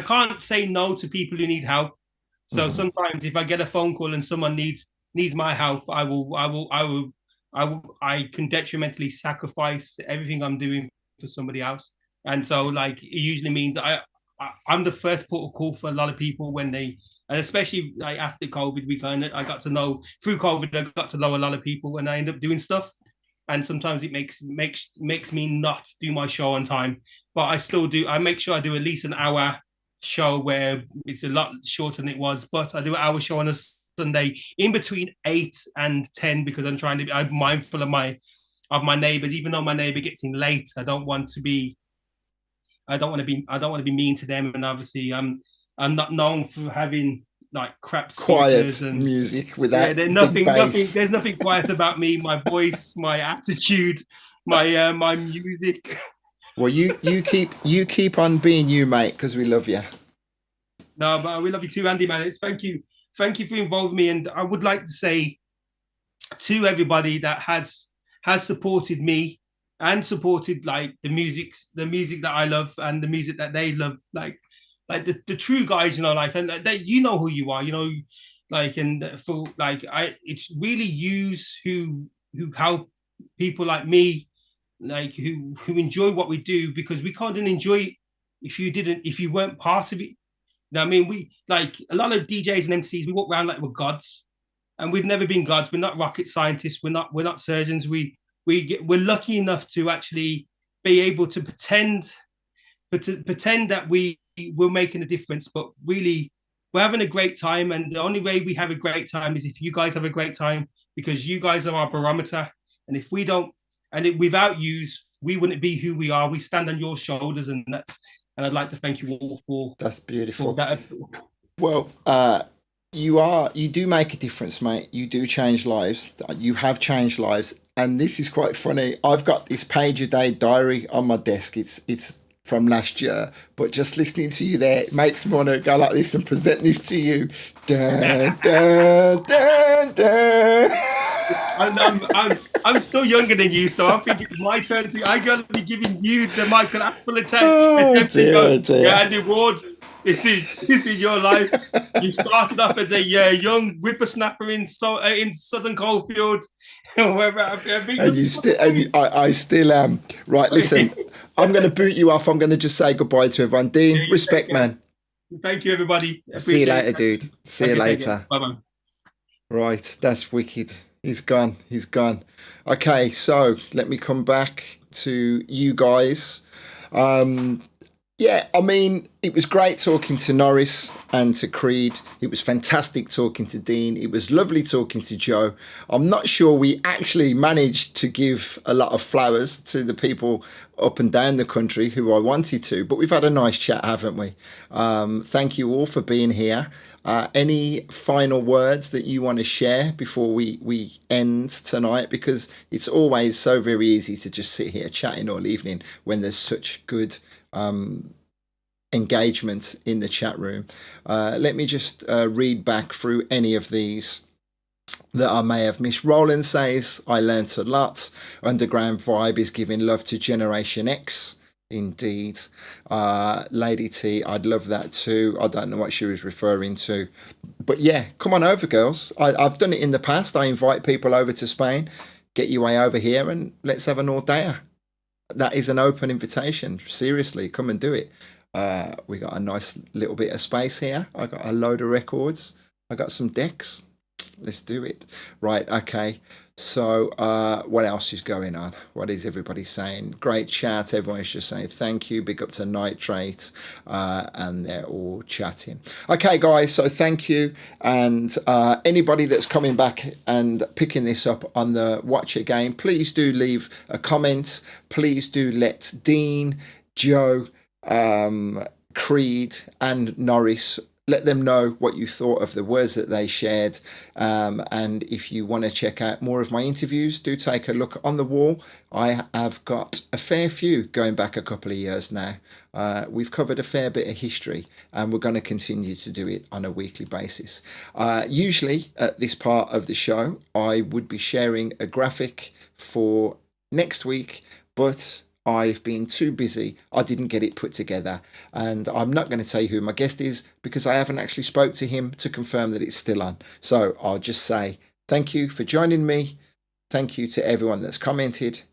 can't say no to people who need help. So sometimes if I get a phone call and someone needs my help, I can detrimentally sacrifice everything I'm doing for somebody else. And so like it usually means I'm the first port of call for a lot of people when they, and especially like after COVID, I got to know through COVID, I got to know a lot of people when I end up doing stuff. And sometimes it makes me not do my show on time. But I still do. I make sure I do at least an hour show where it's a lot shorter than it was. But I do an hour show on a Sunday in between 8 and 10 because I'm mindful of my neighbors. Even though my neighbor gets in late, I don't want to be mean to them. And obviously, I'm not known for having like crap quiet and music without there's nothing quiet about me. My voice, my attitude, my music. Well, you keep on being you, mate, because we love you. No, but we love you too, Andy, man. Thank you for involving me. And I would like to say to everybody that has supported me and supported like the music that I love and the music that they love, like the true guys, you know, like, and they, you know who you are, you know, like, and for like it's really yous who help people like me, like who enjoy what we do, because we can't enjoy it if you weren't part of it. You know what I mean? We like a lot of DJs and MCs, we walk around like we're gods. and we've never been gods. We're not rocket scientists. We're not surgeons. We're lucky enough to actually be able to pretend that we're making a difference, but really we're having a great time. And the only way we have a great time is if you guys have a great time, because you guys are our barometer. And if we don't, without you, we wouldn't be who we are. We stand on your shoulders, and I'd like to thank you all for. That's beautiful. For that. Well, you do make a difference, mate. You do change lives. You have changed lives, and this is quite funny. I've got this page a day diary on my desk. It's from last year, but just listening to you there, it makes me want to go like this and present this to you. Dun, dun, dun, dun. I'm still younger than you, so I think it's my turn I gotta be giving you the Michael Aspel attack. Oh dear. Yeah, Andy Ward, this is your life. You started off as a young whippersnapper in Southern Coalfield, wherever and you still, I still am. Right, listen, I'm going to boot you off. I'm going to just say goodbye to everyone. Dean, respect, man. Thank you, everybody. See you later, dude. See you later. Bye-bye. Right, that's wicked. He's gone. Okay, so let me come back to you guys. Yeah, I mean, it was great talking to Norris and to Creed. It was fantastic talking to Dean. It was lovely talking to Joe. I'm not sure we actually managed to give a lot of flowers to the people up and down the country who I wanted to, but we've had a nice chat, haven't we? Thank you all for being here. Any final words that you want to share before we end tonight? Because it's always so very easy to just sit here chatting all evening when there's such good engagement in the chat room. Let me just read back through any of these that I may have missed. Roland says, I learnt a lot. Underground Vibe is giving love to Generation X. Indeed. Lady T, I'd love that too. I don't know what she was referring to. But yeah, come on over, girls. I've done it in the past. I invite people over to Spain, get you way over here, and let's have an all-dayer. That is an open invitation. Seriously, come and do it. We got a nice little bit of space here. I got a load of records. I got some decks. Let's do it. Right, okay. So what else is going on? What is everybody saying? Great chat. Everyone's just saying thank you. Big up to Nitrate. And they're all chatting. Okay, guys. So thank you. And anybody that's coming back and picking this up on the watch again, please do leave a comment. Please do let Dean, Joe, Creed and Norris, let them know what you thought of the words that they shared. And if you want to check out more of my interviews, do take a look on the wall. I have got a fair few going back a couple of years now. We've covered a fair bit of history, and we're going to continue to do it on a weekly basis. Usually at this part of the show, I would be sharing a graphic for next week, but I've been too busy. I didn't get it put together, and I'm not going to tell you who my guest is because I haven't actually spoke to him to confirm that it's still on. So I'll just say thank you for joining me. Thank you to everyone that's commented.